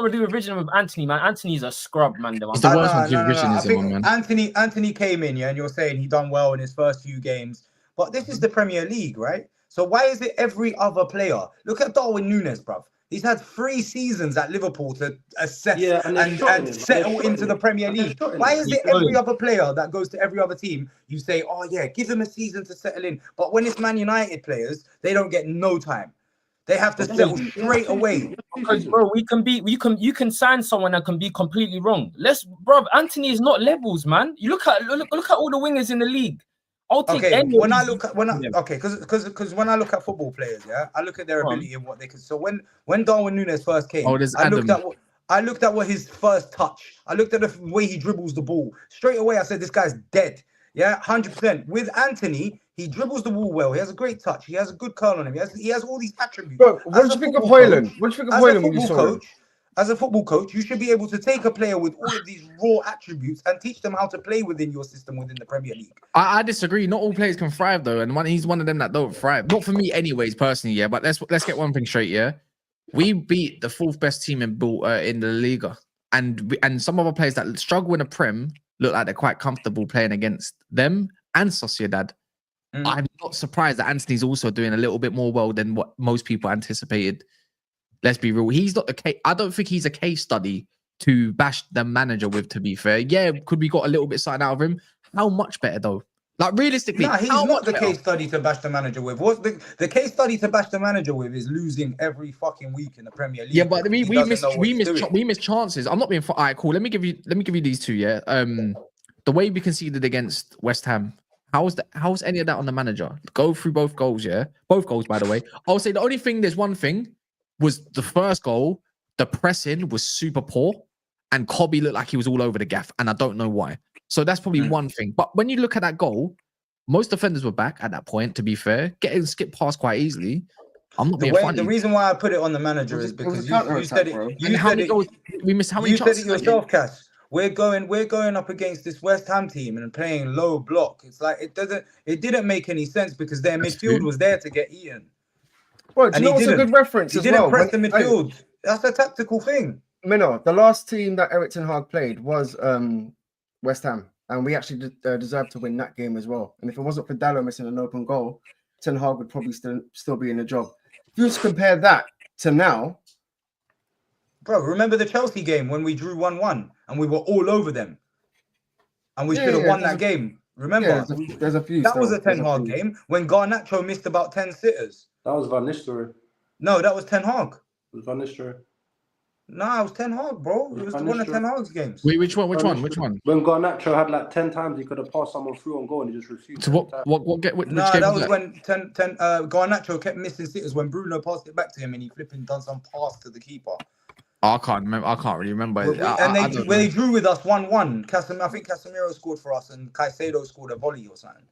really do revision with Anthony, man. Anthony's a scrub, man. He's the worst one to do revisionism on, man. Anthony came in, yeah, and you're saying he done well in his first few games, but this is the Premier League, right? So why is it every other player? Look at Darwin Núñez, bruv. He's had 3 seasons at Liverpool to assess and settle into the Premier League. Why is it every other player that goes to every other team, you say, oh yeah, give them a season to settle in. But when it's Man United players, they don't get no time. They have to settle straight away. Because, bro, you can sign someone that can be completely wrong. Bro, Anthony is not levels, man. You look at all the wingers in the league. I'll take any. Because when I look at football players, yeah, I look at their ability and what they can. So when Darwin Núñez first came, I looked at what his first touch. I looked at the way he dribbles the ball. Straight away, I said this guy's dead. Yeah, 100%. With Anthony, he dribbles the ball well. He has a great touch. He has a good curl on him. He has all these attributes. Bro, what do you think of Højlund? What do you think of Højlund when you saw him? As a football coach, you should be able to take a player with all of these raw attributes and teach them how to play within your system within the Premier League. I disagree. Not all players can thrive though, and he's one of them that don't thrive. Not for me, anyways, personally. Yeah, but let's get one thing straight. Yeah, we beat the 4th best team in the Liga, and some other players that struggle in the Prem look like they're quite comfortable playing against them and Sociedad. I'm not surprised that Anthony's also doing a little bit more well than what most people anticipated. Let's be real. He's not the case. I don't think he's a case study to bash the manager with, to be fair. Yeah, could we got a little bit something out of him? How much better though? Like realistically, he's not the case study to bash the manager with. What's the case study to bash the manager with is losing every fucking week in the Premier League. Yeah, but we miss chances. I'm not being. All right, cool. Let me give you these 2. Yeah. The way we conceded against West Ham. How's any of that on the manager? Go through both goals. Yeah, both goals. By the way, I'll say the only thing. There's one thing. Was the first goal, the pressing was super poor, and Kobe looked like he was all over the gaff, and I don't know why. So that's probably one thing. But when you look at that goal, most defenders were back at that point, to be fair, getting skipped past quite easily. I'm not being funny. The reason why I put it on the manager is because you said it. We missed how many chances? You said it yourself, Cass. We're going up against this West Ham team and playing low block. It's like it didn't make any sense because their midfield was there to get eaten. Well, do you know what's a good reference as well? He didn't press the midfield. That's a tactical thing. Minnow, the last team that Erik Ten Hag played was West Ham, and we actually deserved to win that game as well. And if it wasn't for Dallo missing an open goal, Ten Hag would probably still be in the job. If you just compare that to now, bro, remember the Chelsea game when we drew 1-1 and we were all over them, and we should have won that game. Remember, there's a few. That was a Ten Hag game when Garnacho missed about 10 sitters. That was Van Nistelrooy. No, that was Ten Hag. It was Van Nistelrooy. No, it was Ten Hag, bro. It was one of Ten Hag's games. Wait, which one? Which one? When Garnacho had like 10 times he could have passed someone through on goal and he just refused. So which game that was when Garnacho kept missing sitters when Bruno passed it back to him and he flipping done some pass to the keeper. I can't remember. I can't really remember. They drew with us 1-1. I think Casemiro scored for us and Caicedo scored a volley or something.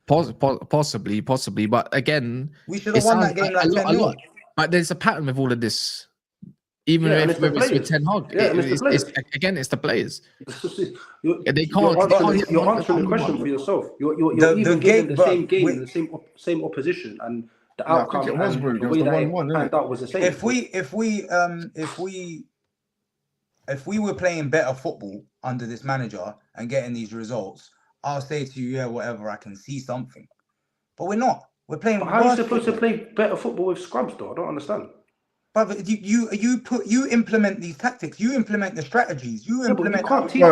Possibly. But again, we should have won that game like 10-0. But there's a pattern with all of this. Even if it's with Ten Hag, it's the players. They can't. You're answering the question for yourself. You're even given the same game, the same opposition, and the outcome and the way that it panned out was the same. If we were playing better football under this manager and getting these results, I'll say to you, yeah, whatever, I can see something. But we're not. We're playing. But how are you supposed to play better football with scrubs, though? I don't understand. But you implement these tactics. You implement the strategies. You Yeah, but implement. you can't teach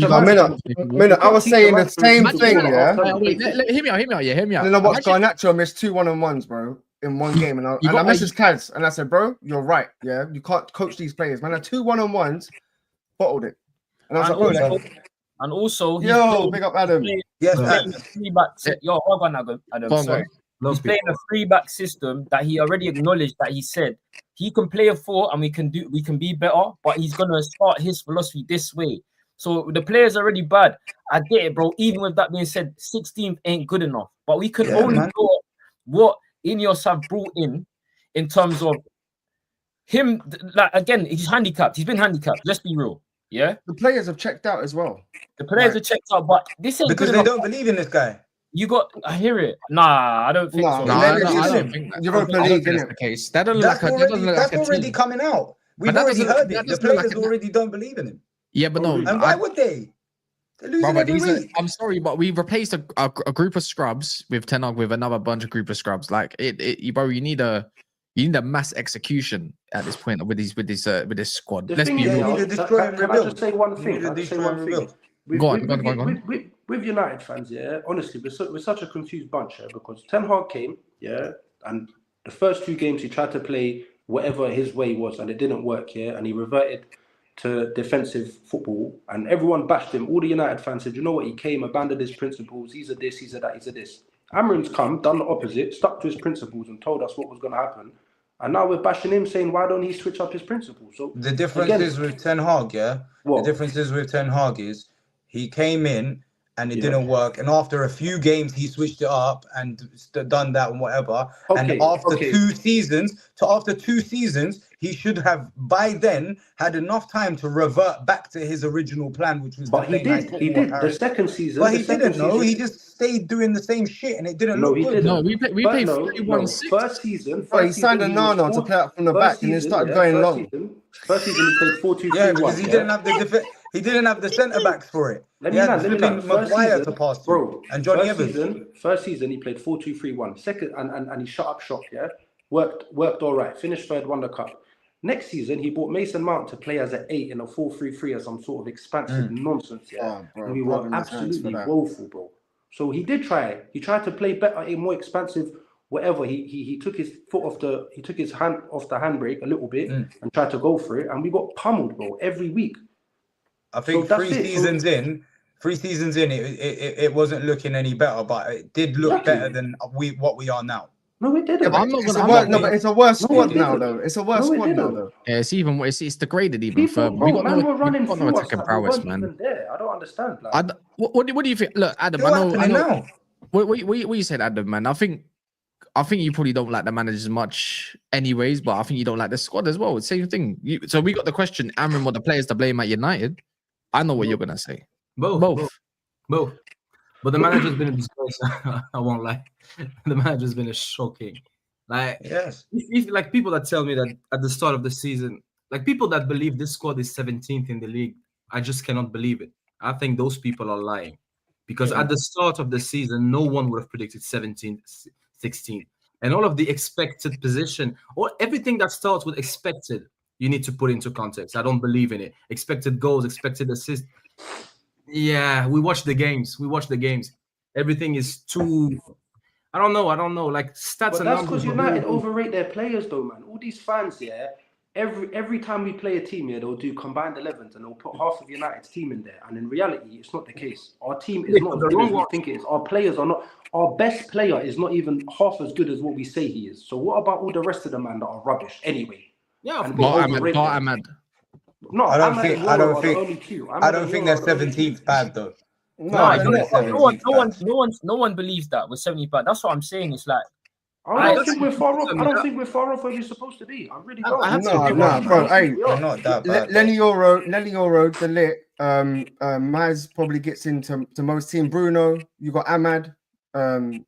a But man. Minute, I was saying the same thing, yeah. Wait, hear me out. Yeah, hear me out. And then I watched Garnacho miss 2 1-on-1s, bro, in one game, and I messaged Kaz and I said, bro, you're right, yeah. You can't coach these players, man. 2 1-on-1s, bottled it, and I was like, bro, and also, big up Adam. Yes, playing a 3-back. Yo, hold on, Adam. Sorry. He's playing a 3-back system that he already acknowledged that he said he can play a 4 and we can be better, but he's gonna start his philosophy this way. So the players are already bad. I get it, bro. Even with that being said, 16th ain't good enough. But we can only go what Inos have brought in terms of him. Like again, he's handicapped. He's been handicapped. Let's be real. Yeah. The players have checked out as well. The players are checked out, but this ain't because good they enough. don't believe in this guy. I hear it. Nah, I don't think so. No, I don't think that. Europa I don't League, think that's innit? the case. That's already coming out. We've already heard it. The players already don't believe in him. Yeah, but no. And why would they? They're losing every week. I'm sorry, but we've replaced a group of scrubs with Ten Hag with another bunch of group of scrubs. Like bro, you need a mass execution at this point with this squad. Let's be real. Can I just say one thing? Go on. With United fans, yeah, honestly, we're such a confused bunch here because Ten Hag came, yeah, and the first 2 games he tried to play whatever his way was, and it didn't work, yeah, and he reverted to defensive football, and everyone bashed him. All the United fans said, you know what, he came, abandoned his principles, he's a this, he's a that, he's a this. Amorim's come, done the opposite, stuck to his principles and told us what was going to happen. And now we're bashing him, saying, why don't he switch up his principles? So the difference is with Ten Hag, yeah? What? The difference is with Ten Hag is he came in and it didn't work. And after a few games, he switched it up and done that and whatever. And after 2 seasons, he should have by then had enough time to revert back to his original plan, which was. But he did. The second season. But he didn't know. He just stayed doing the same shit, and it didn't look good. No, we played 31-6. First season. He signed a Nana to play out from the back, and then started going long. First season he played 4-2-3-1. Yeah, because he didn't have the He didn't have the centre backs for it. He had flipping Maguire to pass to, and Johnny Evans. First season he played 4-2-3-1. Second, and he shut up shop. Yeah, worked all right. Finished third, won the cup. Next season he brought Mason Mount to play as an 8 in a 4-3-3 as some sort of expansive nonsense. Yeah, and we were absolutely woeful, bro. So he did try. He tried to play better, a more expansive. Whatever he took his foot off his hand off the handbrake a little bit and tried to go for it, and we got pummeled, bro, every week. I think so 3 seasons in, it wasn't looking any better, but it did look better than what we are now. No, it didn't. Yeah, but it's a worse squad now, though. It's a worse squad now, though. Yeah, it's degraded even further. We got no attacking prowess, man. I don't understand. Like. What do you think? Look, Adam, I know. What you said, Adam, man. I think you probably don't like the managers much anyways, but I think you don't like the squad as well. Same thing. So we got the question, Amorim or the players to blame at United. I know what you're going to say. Both. But the manager's been a disgrace. I won't lie. The manager's been a shocking. Like, yes. If like people that tell me that at the start of the season, like people that believe this squad is 17th in the league, I just cannot believe it. I think those people are lying. Because at the start of the season, no one would have predicted 17th, 16th. And all of the expected position, or everything that starts with expected, you need to put into context. I don't believe in it. Expected goals, expected assists. Yeah, we watch the games. Everything is too. I don't know. Like stats but and that's numbers. Because United overrate their players, though, man. All these fans, every time we play a team, they'll do combined 11s and they'll put half of United's team in there. And in reality, it's not the case. Our team is not as good as we think it is. Our players are not. Our best player is not even half as good as what we say he is. So what about all the rest of the man that are rubbish anyway? Yeah, Ahmad. No, I don't think they're 17th bad though. No one believes that we're 70th bad. That's what I'm saying. It's like I don't think we're far off. I don't think we're far off where we're supposed to be. I really don't. No, bro. Hey, we're not that bad. Lenny Euro, the lit. Maz probably gets into most team. Bruno, you got Ahmad. Maybe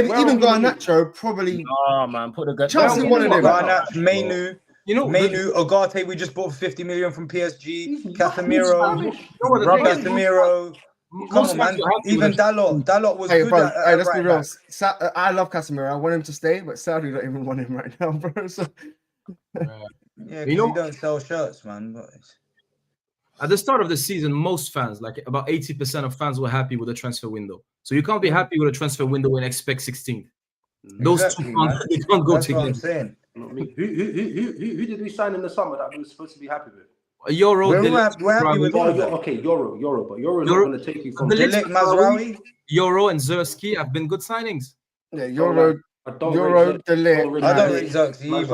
even Garnacho probably. Oh man, put a Chelsea one of them. Garnacho, Mainu, Ugarte. We just bought for 50 million from PSG. Casemiro. Come on, man. Even Dalot was Hey, good bro, at hey, let's be right real. back. I love Casemiro. I want him to stay, but Saudi don't even want him right now, bro. So Yeah, You because know- he don't sell shirts, man. But At the start of the season, most fans, like about 80% of fans, were happy with the transfer window. So you can't be happy with a transfer window and expect 16th. Those Exactly, two can't, man. they can't go That's what I'm together. saying. Not me. Who did we sign in the summer that we were supposed to be happy with? Euro, We're Delict, happy with all of them. Okay, Euro, but Euro's Euro- not going to take you from. Delict, Delict, Mazraoui. Euro and Zerski have been good signings. yeah, Euro, Euro, Delete. I don't rate Zirkzee either.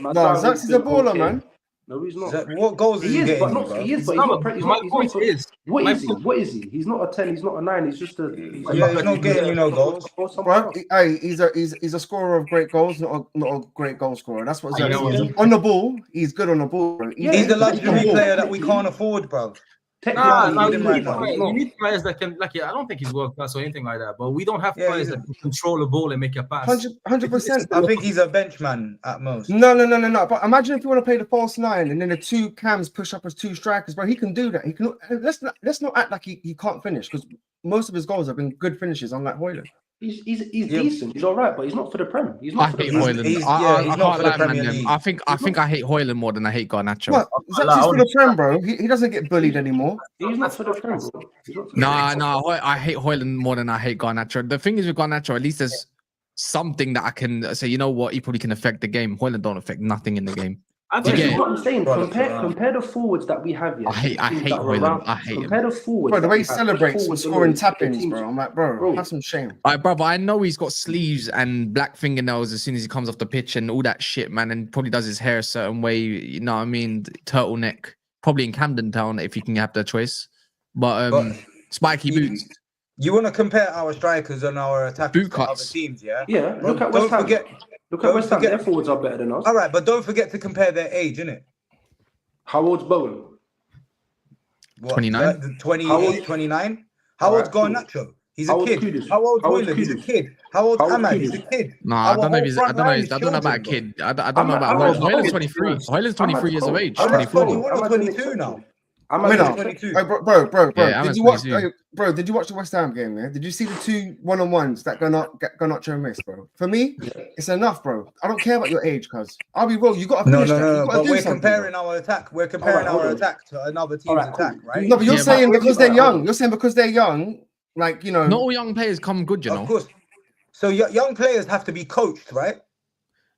But No, Zux is a baller, man. No, he's not. what goals is he He is, but getting? not. Bro? He is, but No, he's not. but He's my not. He's point not. is, What my is he? point- What is he? He's not a 10. He's not a 9. He's just a. Yeah, he's not getting you no goals. Bro, hey, he's a scorer of great goals, not a great goal scorer. That's what I Zux know. is. On the ball, he's good on the ball, bro. Yeah, He's the but luxury technically- player that we can't afford, bro. Nah, need him right now. you need players that can, like, I don't think he's world class or anything like that, but we don't have Yeah, players he's- that can control the ball and make a pass. 100%. I think he's a benchman at most. No. But imagine if you want to play the false nine and then the two cams push up as two strikers, bro. He can do that. He can. Let's not act like he can't finish, because most of his goals have been good finishes, unlike Højlund. He's decent. He's all right, but he's not for the Prem. He's I not for the hate Prem. Højlund. he's I not can't for the lie, Premier man. League. I think I hate Højlund more than I hate Garnacho. What? Zaxby's for the Prem, bro. He doesn't get bullied anymore. He's not for the Prem, bro. He's not for the No, I hate Højlund more than I hate Garnacho. The thing is with Garnacho, at least there's something that I can say, you know what, he probably can affect the game. Højlund don't affect nothing in the game. I But think Yeah. this is what I'm saying. Brother, Compare the forwards that we have here. I hate the teams that are Højlund. around- I hate him. Compare the forwards. Bro, the that way we he have, celebrates forwards scoring alone, the tap-ins, teams- bro. I'm like, bro, have some shame. Brother, I know he's got sleeves and black fingernails as soon as he comes off the pitch and all that shit, man, and probably does his hair a certain way, you know what I mean? Turtleneck, probably in Camden Town if you can have the choice. But But spiky you- boots. You want to compare our strikers and our attackers Boot to other cuts. teams, yeah? Yeah, But look at don't West Ham. forget- Look don't at West Ham. forget- Their forwards are better than us. All right, but don't forget to compare their age, innit? How old's Bowen? What, 29? 28, How old- 29? How All old's right, cool. Garnacho? He's a How old's kid. Kudus? How old's How old's Højlund? He's a Kudus? kid. How old's How old's Ahmad? He's a Kudus? kid. No, Our I don't know if whole he's, front line is I don't know about a children, kid. I don't know about Ahmad's Højlund. Højlund's old. 23. Højlund's 23 years of age. Ahmad's 24. 21 or 22 now. Winner. 22. Hey, bro. Yeah, Did I'm you watch? 22. Bro, did you watch the West Ham game? Yeah. Did you see the two one-on-ones that Garnacho missed, bro? For me, it's enough, bro. I don't care about your age, cuz. I'll be real. You got to No, finish that. You gotta but do we're something, comparing our attack. We're comparing hold our on. attack to another team's Alright, cool. attack, right? No, but you're Yeah, saying but- because they're Alright, young. hold on. You're saying because they're young, like, you know. Not all young players come good, you know. Of course. So young players have to be coached, right?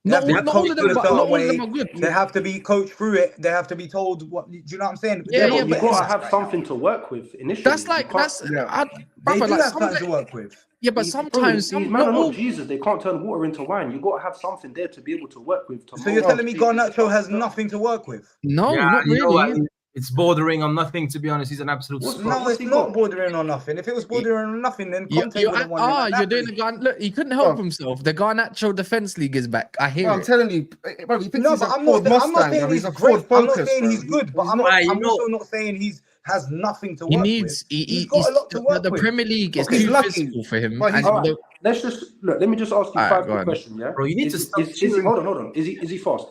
They Not have to be all of coached them, in a but certain not all of way. them are good. They have to be coached through it. They have to be told what. Do you know what I'm saying? Yeah, They're yeah, But not you but gotta better have right something now. to work with initially. That's You like, can't- that's, Yeah. They brother, do like have something to some, work with. yeah, but These sometimes, man not are all, not Jesus. They can't turn water into wine. You gotta have something there to be able to work with. So you're telling me Garnacho has nothing to work with? no, Yeah, not you know what? really. It's bordering on nothing, to be honest. He's an absolute. What's scrub. wrong? No, What's it's he not got? bordering on nothing. If it was bordering on nothing, then Conte would have won. You're doing the Garn. Look, he couldn't help himself. The Garnacho Defense League is back. I hear Bro, I'm it. telling you, bro, he thinks No, he's but a I'm not. Ford I'm not Mustang, saying bro. he's He's a great. Ford I'm not Focus, saying bro. he's good, but He's I'm not- also not saying he's has nothing to He work needs. with. He's got a lot to work The with. Premier League is Okay, too he's lucky. physical for him. But he's- and All right, the- let's just look. Let me just ask you Alright, five go quick on. questions. Yeah, Bro, you need to stop Is he? cheering. Hold on. Is he fast?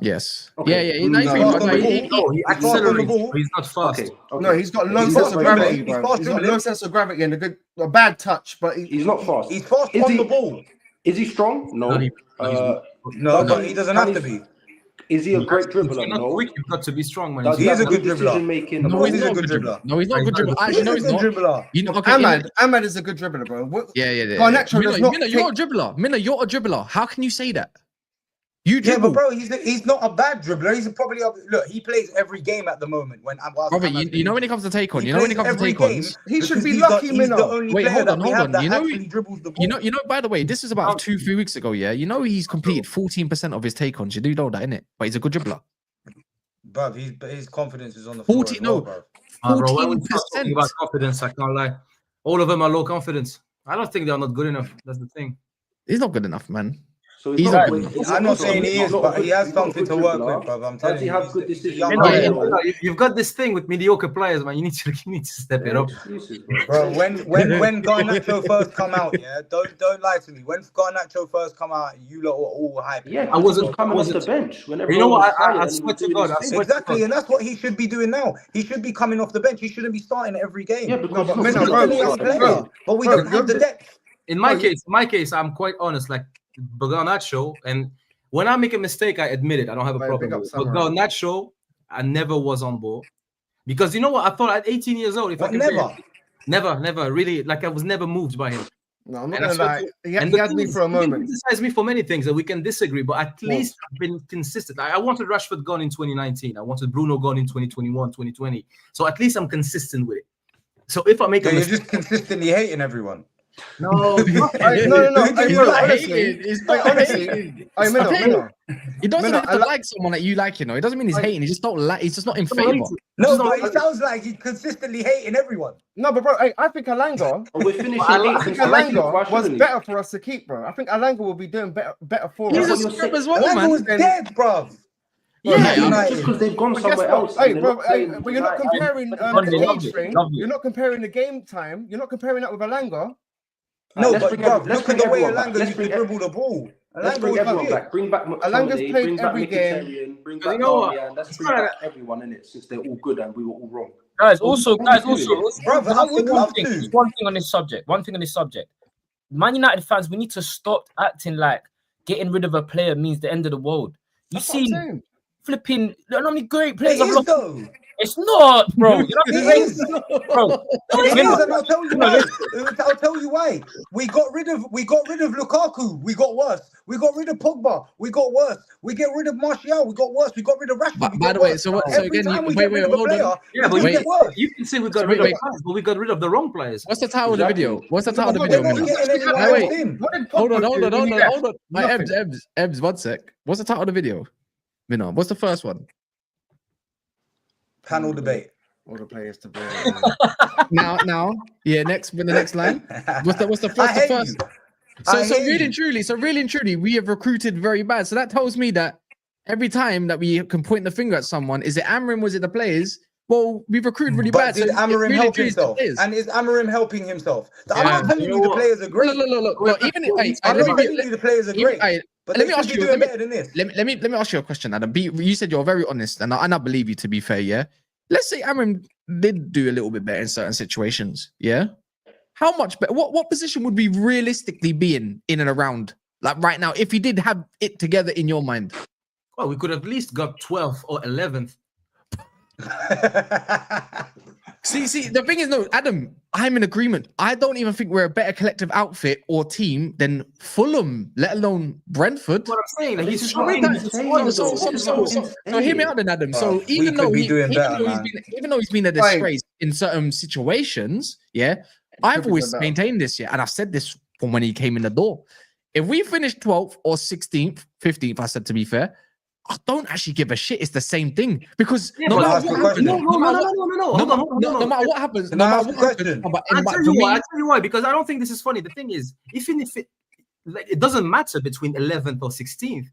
yes. Okay. Yeah. No, He's he's really fast fast. on the He- ball. he- No, he He's fast on the accelerates, ball. but he's not fast. Okay. No, he's got low He's sense fast of dribbling. gravity, He's bro. fast He's got dribbling. low sense of gravity and a bad touch, but He's not fast. He's fast Is on he- the ball. Is he strong? No. No, he's No, Does but he- he doesn't can have he- to be. Is he a great If you're dribbler? not No. quick, you've got to be strong, man. Does He he is have a good good dribbler. decision making? No, course he's he's a not a good good dribbler. dribbler. No, he's not a good dribbler. He's Actually, no, a he's good not. dribbler. You know, okay, Ahmad is a good dribbler, bro. yeah. Garnacho Minna, does not Minna, you're a dribbler. Minna, you're a dribbler. How can you say that? You Yeah, dribble. but bro, he's not a bad dribbler. He's probably look. He plays every game at the moment. Brother, you know when it comes to take on, He you know when it plays comes to every take game ons. He should because be he's lucky, He's the Minna. only Wait, player hold that on, we hold have on. that You know- actually dribbles the ball. You know. By the way, this is about 2-3 weeks ago. Yeah, you know he's completed 14% of his take ons. You do know that, innit? But he's a good dribbler. Bruv, his confidence is on the floor. 40 as well, no. bruv. Bro, when we start 14%. talking about confidence, I can't lie. All of them are low confidence. I don't think they're not good enough. That's the thing. He's not good enough, man. So He's not a a good- waste. I'm not saying he is, but he has He's not a something good to work dribbler. with, bro. I'm Does telling he you. have good he's a decisions? young No, guy, yeah, man. You've got this thing with mediocre players, man. You need to step it Yeah, up. excuses, bro. Bro, when Garnacho first come out, yeah, don't lie to me. When Garnacho first come out, you lot were all hyping. Yeah, him. I because he was wasn't- coming I off the wasn't- bench when You everyone know was what? tired I and he swear was to doing God, his I thing. swear to Exactly, God. and that's what he should be doing now. He should be coming off the bench. He shouldn't be starting every game. Yeah, because No, but he's Minna, not He's bro, still a young player, but we bro, don't have the depth. In my case, I'm quite honest. Like Garnacho, and when I make a mistake, I admit it. I don't have a Right, problem big up with it. But Samurai. Garnacho, I never was on board because you know what? I thought at 18 years old, if I What, can never really, like I was never moved by him. No, I'm not And I gonna swear lie. to- He And the had thing me is, for a you can moment. criticize me for many things and we can disagree, but at least I've been consistent. I wanted Rashford gone in 2019. I wanted Bruno gone in 2021, 2020. So at least I'm consistent with it. So if I make So a you're mistake, just consistently hating everyone. no, No. Who do He's you not like? hating. He's not honestly, hating. Minna. He doesn't Minna, have to like someone that you like, you know. It doesn't mean he's hating. He just don't like. He's just not in favor. No, but it sounds like he's consistently hating everyone. No, but bro, I think Alanga, Oh, we're finishing I like- I think 8th. Why Alanga was shouldn't he? better for us to keep, bro. I think Alanga will be doing better for He's us. a what you're scrub saying. as well, Alanga man. was dead, bruv. Yeah, Yeah, United. just because they've gone But guess somewhere what? else. Hey, and they're bro, not playing but you're not United. comparing But the lovely, age range. lovely. You're not comparing the game time. You're not comparing that with Alanga. No, Let's but bring bruv, let's look at bring the way everyone back. Alanga Let's used to bring dribble the ball. Let's Alanga bring was everyone shit. back. Bring back Alanga's McTominay, played bring back every game. Mkhitaryan, bring Because back you know what? Darmian. Let's It's bring not back everyone in it since they're all good and we were all wrong. Guys, What also, are we doing? Bruv, I would love to. Just one thing on this subject. Man United fans, we need to stop acting like getting rid of a player means the end of the world. You That's what I'm see, saying. flipping, how many great It players have is lost? though. It's not, bro. You know, It is. bro. It Remember- is, and I'll tell you why. I'll tell you why. We got rid of Lukaku. We got worse. We got rid of Pogba. We got worse. We get rid of Martial. We got worse. We got rid of Rashford. But we by got the way, worse. so what? So Every again, time we wait, get rid of a hold on. player, Yeah, but we wait. get worse. You can say we got So rid wait. of players, but we got rid of the wrong players. What's the title of the Exactly. video? What's the title of the But video? we're not Minna? getting anyone Wait, else in. What did Hold on, Pogba hold on, do? hold on, hold on. My Nothing. Ebs, 1 sec. What's the title of the video? Minna, what's the first one? Panel debate. All the players to be. Now, yeah. Next, with the next line. What's the I first? The hate first. you. So I hate really and truly, we have recruited very bad. So that tells me that every time that we can point the finger at someone, is it Amorim? Was it the players? Well, we've recruited really But bad. did so it Amorim really help truly is the himself? players. And is Amorim helping himself? I'm Yeah. not telling you the players are great. Look, even if I'm not telling you the players are great. But let they me should ask be you. doing better than this. Let me ask you a question, Adam. You said you're very honest, and I believe you. To be fair, yeah. Let's say Amorim did do a little bit better in certain situations, yeah. How much better? What position would we realistically be in and around like right now if he did have it together in your mind? Well, we could at least got 12th or 11th. See, the thing is, no, Adam, I'm in agreement. I don't even think we're a better collective outfit or team than Fulham, let alone Brentford. What I'm saying, like, he's This is showing. what I'm he's saying, showing- though. So hear me out then, Adam. So we even could though be doing better, even though he's been a disgrace in certain situations, yeah, I've always maintained this, yeah, and I've said this from when he came in the door. If we finish 12th or 16th, 15th, I said to be fair, I don't actually give a shit. It's the same thing because Yeah, no but matter ask what the happens, question. No. Hold on. no matter what happens, Can no I matter ask what the happens, question? but I'll for tell you me, why. I'll tell you why. Because I don't think this is funny. The thing is, even if it doesn't matter between 11th or 16th,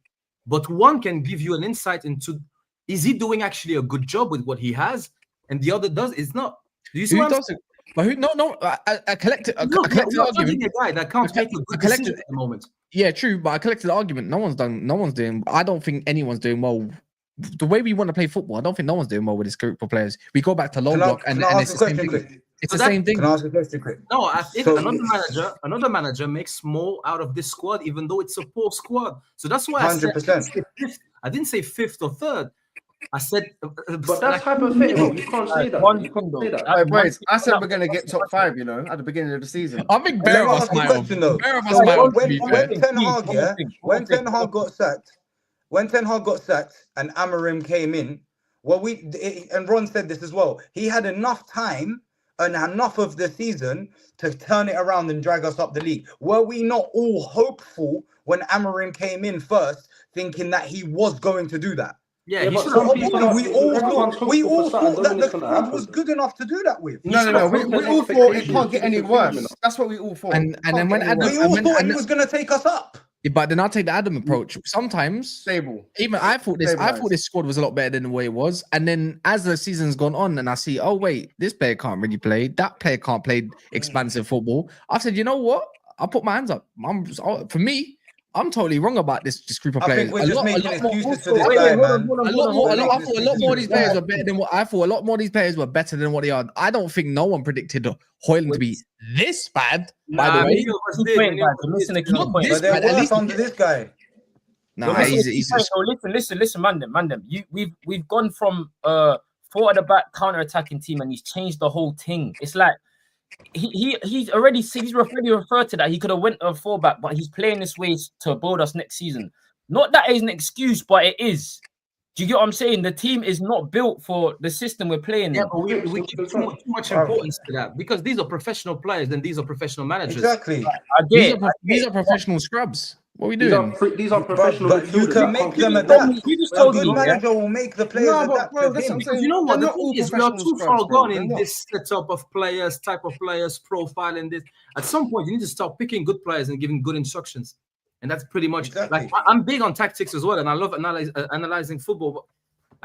but one can give you an insight into is he doing actually a good job with what he has, and the other does. It's not. Do you see who what I'm does it? But who? No. A collective, a Look, collective you're argument. judging a guy that can't make a good collective- decision at the moment. Yeah, true. But a collective argument. No one's doing. I don't think anyone's doing well. The way we want to play football, I don't think no one's doing well with this group of players. We go back to low block and it's the same thing. It's the same thing. Can I ask a question quick? No, if So- another manager makes more out of this squad, even though it's a poor squad. So that's why 100%. I didn't say fifth or third. I said, But that's hypothetical. You can't say that. One You can't thing say though. that. Boys, I said we're gonna get top 5, you know, at the beginning of the season. I think Let Bear me of us ask a might question though. Bear of us So might have, to when be fair. Ten Hag, One yeah, more thing. when Ten Hag got sacked and Amorim came in, well, and Ron said this as well. He had enough time and enough of the season to turn it around and drag us up the league. Were we not all hopeful when Amorim came in first, thinking that he was going to do that? yeah, Yeah, he but should some have. people Obviously, everyone's we all hopeful for thought that something, the doesn't mean it's gonna squad was happen. good enough to do that with. No. We all thought it can't get any worse. That's what we all thought. And then when Can't get any Adam, worse. We all thought he was going to take us up. But then I'll take the Adam approach. Sometimes Stable. even I thought this Stabilised. squad was a lot better than the way it was. And then as the season's gone on and I see, oh wait, this player can't really play, that player can't play expansive football. I said, you know what? I'll put my hands up. For me, I'm totally wrong about this group of I players. think we're just making excuses for this Wait, guy, hold on, man. hold on, A hold lot on, more. hold on. I thought a lot more of these players Yeah. were better than what I thought. A lot more of these players were better than what they are. I don't think no one predicted Hoyland to be this bad. By the way, Key point, guys. You're missing a key Not point. this But they're bad. At worse least under this guy. nah, Listen, he's listen, man, them. We've gone from four at the back counter attacking team, and he's changed the whole thing. It's like he's already referred to that. He could have went a four back, but he's playing this way to build us next season. Not that is an excuse, but it is. Do you get what I'm saying? The team is not built for the system we're playing Yeah, in. but we give too much importance to that because these are professional players and these are professional managers. Exactly. I get it. these are professional scrubs. What are we These doing? these are professional. But you midfielders can that make can't them keep adapt. You just A told good me, yeah? manager will make the players No, but adapt bro, to that's what him. I'm saying. You know what? They're The not all thing is, we are professional too far scrubs, bro. gone They're in not. this setup of players, type of players, profile, and this. At some point, you need to start picking good players and giving good instructions. And that's pretty much Exactly. like I'm big on tactics as well, and I love analyzing football. But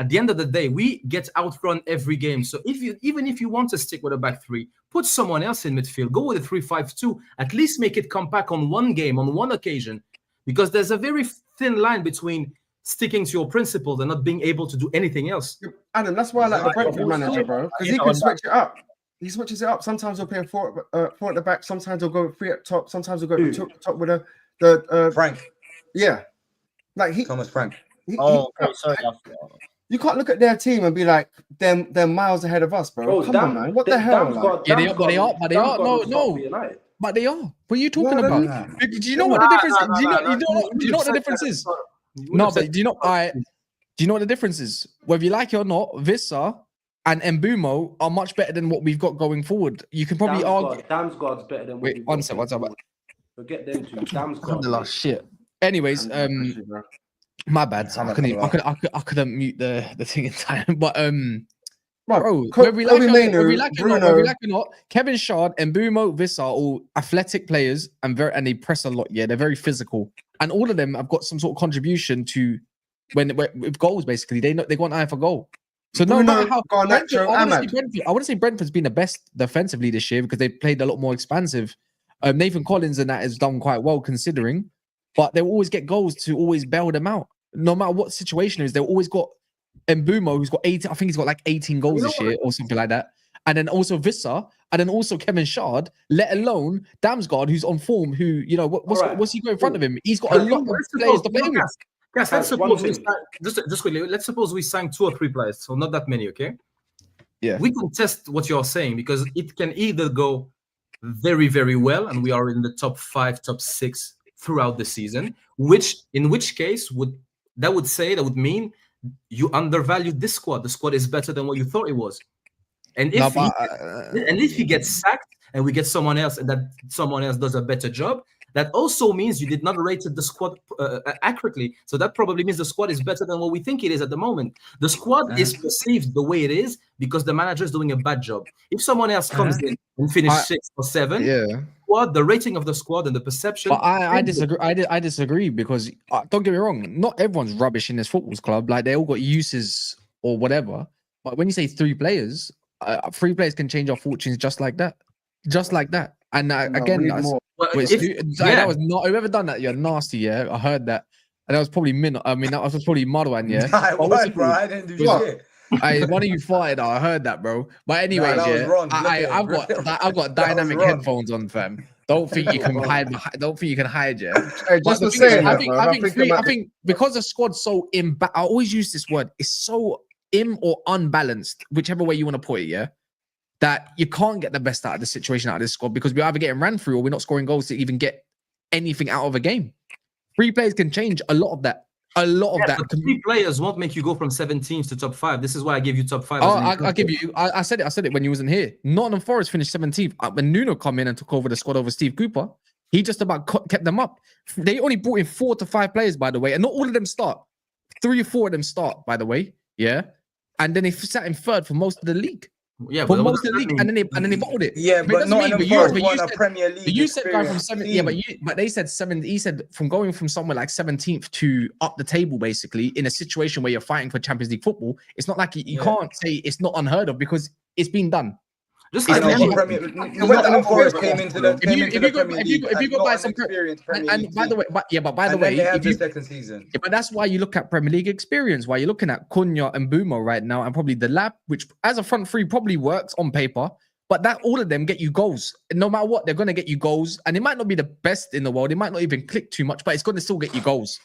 at the end of the day, we get outrun every game. So even if you want to stick with a back three, put someone else in midfield. Go with a 3-5-2. At least make it compact on one game, on one occasion, because there's a very thin line between sticking to your principles and not being able to do anything else. Adam, that's why I like the Brentford manager, bro, because he can switch it up. He switches it up. Sometimes he'll play four at the back. Sometimes he'll go three at top. Sometimes he'll go top with the Frank, yeah. Like Thomas Frank. Okay, sorry. you can't look at their team and be like, they're miles ahead of us, bro. Come on, man. What the hell? Like, Yeah, they are. No. But they are. What are you talking No, they're about? Do you know what the difference is? Do you know what the difference is? No, but do you know? Do you know what the difference is? Whether you like it or not, Vissa and Mbumo are much better than what we've got going forward. You can probably argue. Damsgaard's better than. Wait, one second. Forget them two. Damsgaard. Shit. Anyways, my bad. So I couldn't mute the thing in time. But bro, whether we like it or not, Kevin Shard and Mbumo, Vissa are all athletic players and they press a lot. Yeah, they're very physical, and all of them have got some sort of contribution to with goals. Basically, they got an eye for goal. So no matter how I want to say Brentford's been the best defensively this year because they played a lot more expansive. Nathan Collins and that has done quite well considering, but they'll always get goals to always bail them out. No matter what situation it is, they've always got Mbumo, who's got 18. I think he's got like 18 goals this year or something like that. And then also Vissa, and then also Kevin Shard, let alone Damsgaard, who's on form, who, you know, what's he got in front of him? He's got a lot of players to play with. Yes, let's suppose just quickly. Let's suppose we signed 2 or 3 players, so not that many, okay? Yeah. We can test what you're saying because it can either go very, very well, and we are in the top 5, top 6 throughout the season. In which case would mean you undervalued this squad. The squad is better than what you thought it was. And if he gets sacked and we get someone else, and that someone else does a better job, that also means you did not rate the squad accurately. So that probably means the squad is better than what we think it is at the moment. The squad is perceived the way it is because the manager is doing a bad job. If someone else comes in and finishes 6 or 7, the rating of the squad and the perception. But I disagree. I disagree because don't get me wrong. Not everyone's rubbish in this football club. Like they all got uses or whatever. But when you say 3 players, 3 players can change our fortunes just like that. And again, that was not whoever done that. You're nasty. Yeah, I heard that. And that was probably that was probably Marwan. Yeah, bro, I didn't do shit. One of you farted. I heard that, bro. But anyways, I've got dynamic headphones on, fam. Don't think you can hide. Don't think you can hide, yeah. Hey, just for saying I think because the squad's so I always use this word. It's so or unbalanced, whichever way you want to put it, yeah. That you can't get the best out of the situation out of this squad because we're either getting ran through or we're not scoring goals to even get anything out of a game. 3 players can change a lot of that. But 3 players won't make you go from 17th to top 5. This is why I give you top 5. I'll give you. I said it when you wasn't here. Nottingham Forest finished 17th. When Nuno come in and took over the squad over Steve Cooper, he just about kept them up. They only brought in 4 to 5 players, by the way, and not all of them start. 3 or 4 of them start, by the way. Yeah, and then they sat in 3rd for most of the league. Yeah, for but what most does of the that league, mean? and then they bottled it. Yeah, but doesn't mean- Nottingham but you- Forest but you won a said- Premier League. But you said going from experienced 7, team. but they said 7. He said from going from somewhere like 17th to up the table, basically, in a situation where you're fighting for Champions League football. It's not like you Yeah. can't say it's not unheard of because it's been done. Just I It's know, literally- but Nottingham Forest came into the Premier League if you and go not by an some experienced Premier and League by the team. way, but by the And way, then they had if the you, second season. yeah, but that's why you look at Premier League experience. Why you're looking at Cunha and Bumo right now, and probably the Lab, which as a front three probably works on paper. But that all of them get you goals. No matter what, they're gonna get you goals, and it might not be the best in the world. It might not even click too much, but it's gonna still get you goals.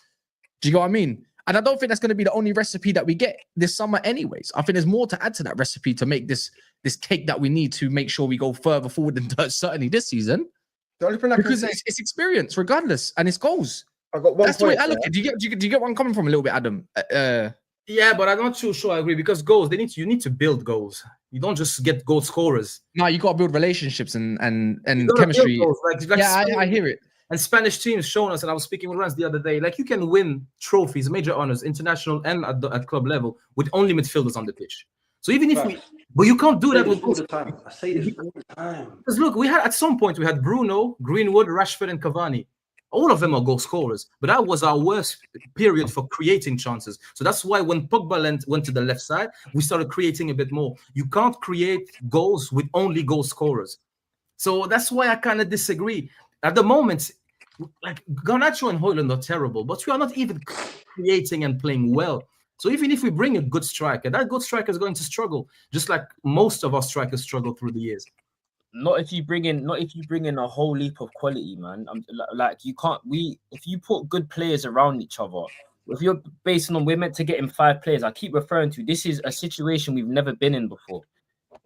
Do you know what I mean? And I don't think that's gonna be the only recipe that we get this summer, anyways. I think there's more to add to that recipe to make this cake that we need to make sure we go further forward than certainly this season. The only thing I can Because say, it's experience, regardless, and it's goals. I got one That's the way point. I look at it. Do you get where I'm coming from a little bit, Adam? Yeah, but I'm not too sure I agree because goals, you need to build goals. You don't just get goal scorers. No, you got to build relationships and You gotta build chemistry. goals. Like Yeah, Spain I hear it. and Spanish teams shown us, and I was speaking with Rans the other day, like you can win trophies, major honors, international and at club level with only midfielders on the pitch. So even if but you can't do I say that this with all the time. I say this all the time. Because look, at some point we had Bruno, Greenwood, Rashford, and Cavani. All of them are goal scorers, but that was our worst period for creating chances. So that's why when Pogba went to the left side, we started creating a bit more. You can't create goals with only goal scorers. So that's why I kind of disagree. At the moment, like Garnacho and Højlund are terrible, but we are not even creating and playing well. So even if we bring a good striker, that good striker is going to struggle, just like most of our strikers struggle through the years. Not if you bring in a whole leap of quality, man. Like you can't. If you put good players around each other, if you're basing on we're meant to get in 5 players, I keep referring to this is a situation we've never been in before.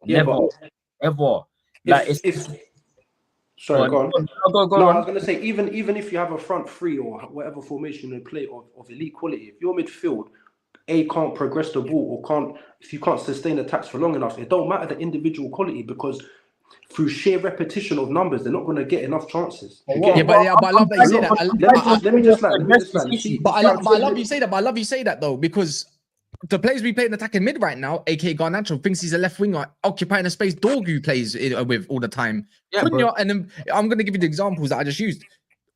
Yeah, Never, ever. Sorry, go on. Go No, on. I was going to say, even if you have a front three or whatever formation you play of elite quality, if your midfield can't progress the ball or if you can't sustain attacks for long enough, it don't matter the individual quality because through sheer repetition of numbers, they're not going to get enough chances. But I love that you say that. Let me just land. See, But I love you say that. But I love you say that though, because the players we play in attacking mid right now, aka Garnacho, thinks he's a left winger occupying a space Dorgu plays with all the time. Yeah, and then I'm going to give you the examples that I just used.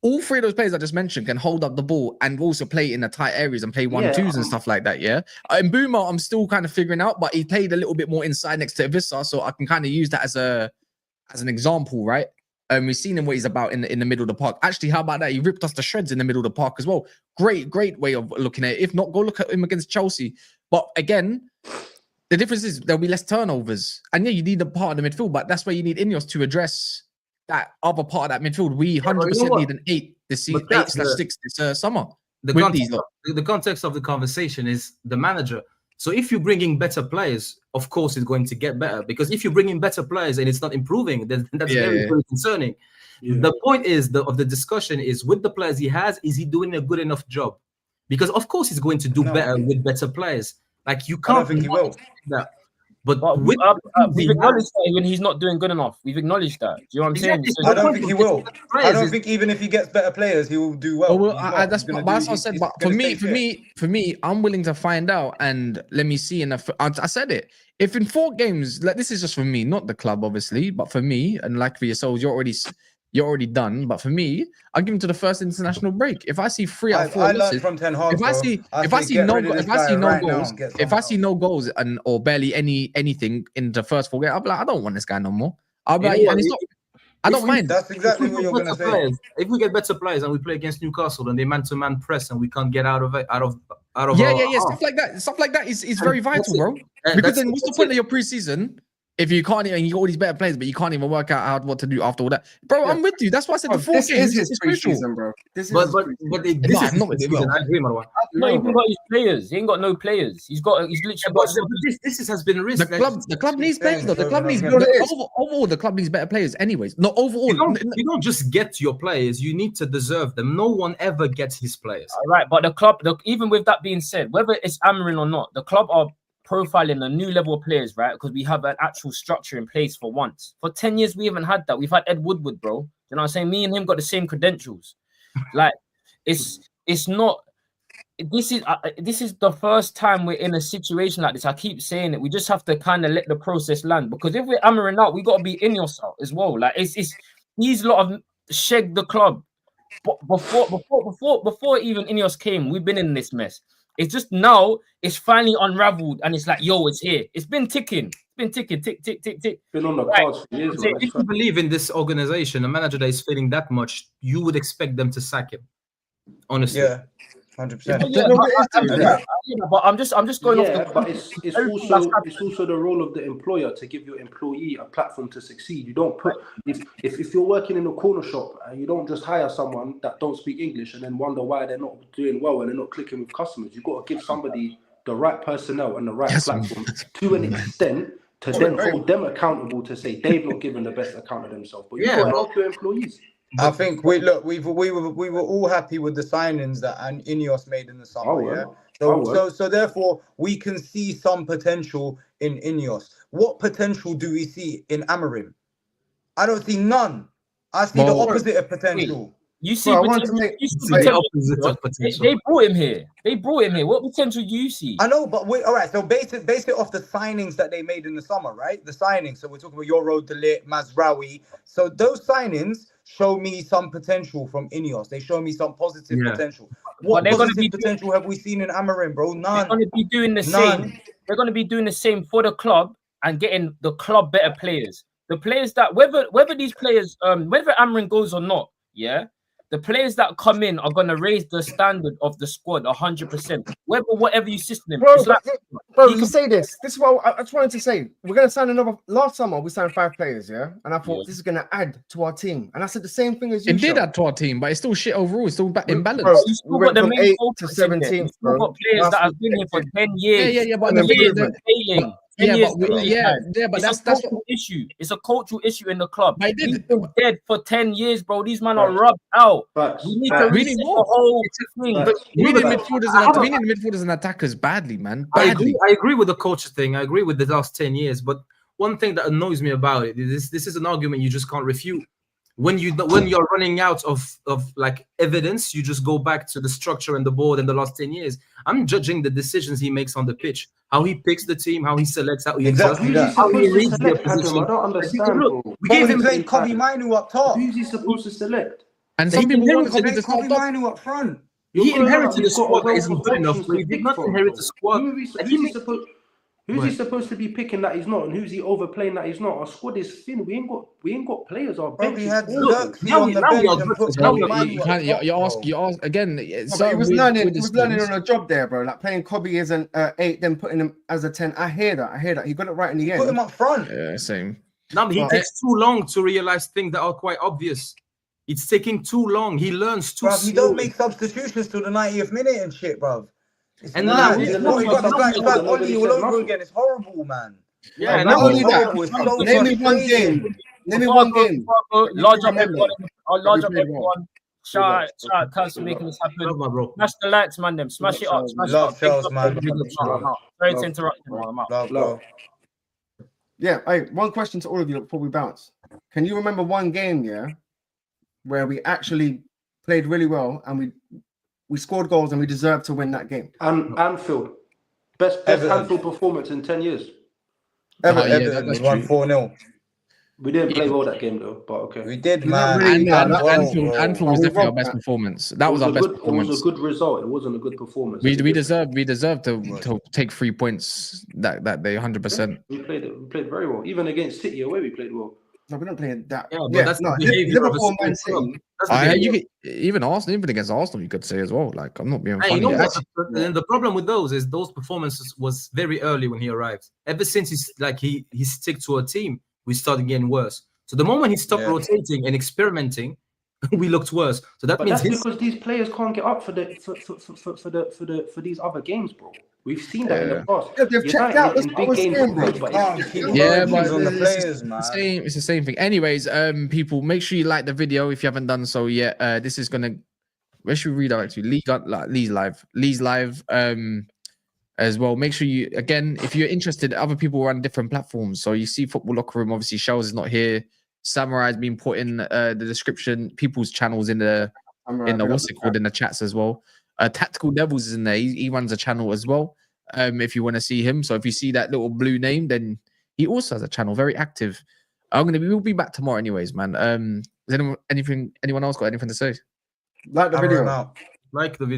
All 3 of those players I just mentioned can hold up the ball and also play in the tight areas and play 1-2s and stuff like that. Yeah. And Boomer, I'm still kind of figuring out, but he played a little bit more inside next to Ivissa, so I can kind of use that as an example, right? We've seen him what he's about in the middle of the park. Actually, how about that? He ripped us to shreds in the middle of the park as well. Great way of looking at it. If not, go look at him against Chelsea. But again, the difference is there'll be less turnovers. And yeah, you need a part of the midfield, but that's where you need Inos to address that other part of that midfield. We 100% need an 8 this season, 8/6 this summer. The context of the conversation is the manager. So if you're bringing better players, of course it's going to get better. Because if you bring in better players and it's not improving, then that's very concerning. Yeah. The point is of the discussion is with the players he has, is he doing a good enough job? Because of course he's going to do better with better players. Like you can't. I don't think he will. That. But we've acknowledged that when he's not doing good enough. We've acknowledged that. Do you know what I'm saying? I don't think he will. I don't think even if he gets better players, he will do well. That's what I said. But for me, I'm willing to find out and let me see. I said it. If in 4 games, like this is just for me, not the club, obviously, but for me, and like for yourselves, you're already done. But for me, I'll give him to the first international break. If I see 3 out of 4 losses, from Ten Hag, if I see no goals or barely anything in the first 4 games, I'll be like, I don't want this guy no more. I'll be like, and it's not. I don't mind. That's exactly what you're gonna say. If we get better players and we play against Newcastle and they man-to-man press and we can't get out of stuff like that is very vital, bro. Because then what's the point of your preseason if you can't even, you got all these better players, but you can't even work out what to do after all that, bro? I'm with you. That's why I said the 4 games is his preseason, bro. This is not his season. I agree, Marwan. Not even got his players. He ain't got no players. He's literally got. This has been risk. The club needs players, though. The club needs overall. The club needs better players, anyways. Not overall. You don't just get your players. You need to deserve them. No one ever gets his players. All right, but the club, even with that being said, whether it's Amorim or not, the club are profiling a new level of players, right? Because we have an actual structure in place for once. For 10 years, we haven't had that. We've had Ed Woodward, bro. You know what I'm saying? Me and him got the same credentials. Like, it's not this is the first time we're in a situation like this. I keep saying it. We just have to kind of let the process land, because if we're hammering out, we got to be in yourself as well. Like it's these lot of shag the club. But before even Inos came, we've been in this mess. It's just now it's finally unraveled, and it's like, yo, it's here. It's been ticking. It's been ticking, tick, tick, tick, tick. Been on the cards for years, man. If you believe in this organization, a manager that is failing that much, you would expect them to sack him. Honestly. Yeah, 100%. But I'm just going off the. But it's also the role of the employer to give your employee a platform to succeed. You don't put if you're working in a corner shop and you don't just hire someone that don't speak English and then wonder why they're not doing well and they're not clicking with customers. You've got to give somebody the right personnel and the right platform to an extent to then hold them accountable to say they've not given the best account of themselves. But you've got to help your employees. I think we were all happy with the signings that Ineos made in the summer. So therefore we can see some potential in Ineos. What potential do we see in Amorim? I don't see none. I see the opposite of potential. You see, potential. They brought him here. What potential do you see? I know, but all right. So base it off the signings that they made in the summer, right? The signings. So we're talking about Yoro, Delit, Mazraoui. So those signings show me some potential from Ineos. They show me some positive potential. What positive potential have we seen in Amorim, bro? None. They're going to be doing the same. They're going to be doing the same for the club and getting the club better players. The players that whether these players whether Amorim goes or not, the players that come in are going to raise the standard of the squad 100%. Whatever you system. Bro, you say this. This is what I just wanted to say. We're going to sign another. Last summer, we signed 5 players, and I thought this is going to add to our team. And I said the same thing as you. It did add to our team, but it's still shit overall. It's still imbalanced. You still got the main 8 to 17. You still got players that have been here for 10 years. But failing. But that's a cultural issue. It's a cultural issue in the club. He's been dead for 10 years, bro. These men are rubbed out. We need to reset the whole thing. We need midfielders and attackers badly, man. Badly. I agree with the culture thing. I agree with the last 10 years. But one thing that annoys me about it is this is an argument you just can't refute. When you're running out of like evidence, you just go back to the structure and the board in the last 10 years. I'm judging the decisions he makes on the pitch, how he picks the team, how he selects, how he adjusts, how he reads the opposition. I don't understand. We gave him playing Kobe Mainu up top. Who's he supposed to select? And some people want Kobe to Kobe Mainu up front. He inherited a squad that isn't good enough, but he did not inherit a squad. Who's he supposed to be picking that he's not, and who's he overplaying that he's not? Our squad is thin. We ain't got players. Our bench is you ask again. He was learning on a job there, bro. Like playing Kobe as an 8, then putting him as a 10. I hear that. He got it right in the end. Put him up front. Yeah, same. No, he takes too long to realize things that are quite obvious. It's taking too long. He learns too slowly. He don't make substitutions till the 90th minute and shit, bro. And then he got the black Ollie all over again. It's horrible, man. Yeah, not only that. Name me one game. Large up everyone. Shout out, Cuz for making this happen. Smash the likes, man. Them smash it up. Smash love it up. Man. Sorry to interrupt you, man. Love. Yeah. Hey, one question to all of you before we bounce. Can you remember one game, where we actually played really well and we scored goals and we deserved to win that game? Anfield. Best Anfield performance in 10 years. Everton won 4-0. We didn't play well that game though, but okay. We did, man. Anfield was definitely our best performance. That was our best performance. It was a good result. It wasn't a good performance. We deserved to take 3 points that day 100%. We played very well. Even against City away, we played well. No, we're not playing that. Yeah, that's the behavior of a City. Even against Arsenal, you could say as well. Like, I'm not being funny. And the problem with those is those performances was very early when he arrived. Ever since he stick to a team, we started getting worse. So the moment he stopped rotating and experimenting, we looked worse. So that means because these players can't get up for these other games, bro. We've seen that in the past. Yeah, they've checked out. That's big games, but it's the same thing. Anyways, people, make sure you like the video if you haven't done so yet. This is gonna. Where should we redirect to? Lee's live. As well. Make sure you if you're interested, other people run different platforms. So you see Football Locker Room. Obviously, Shells is not here. Samurai has been put in the description. People's channels in the what's it called in the chats as well. Tactical Devils is in there. He runs a channel as well. If you want to see him, so if you see that little blue name, then he also has a channel, very active. We'll be back tomorrow, anyways, man. Has anyone else got anything to say? Like the Hammer him video. out. Like the video.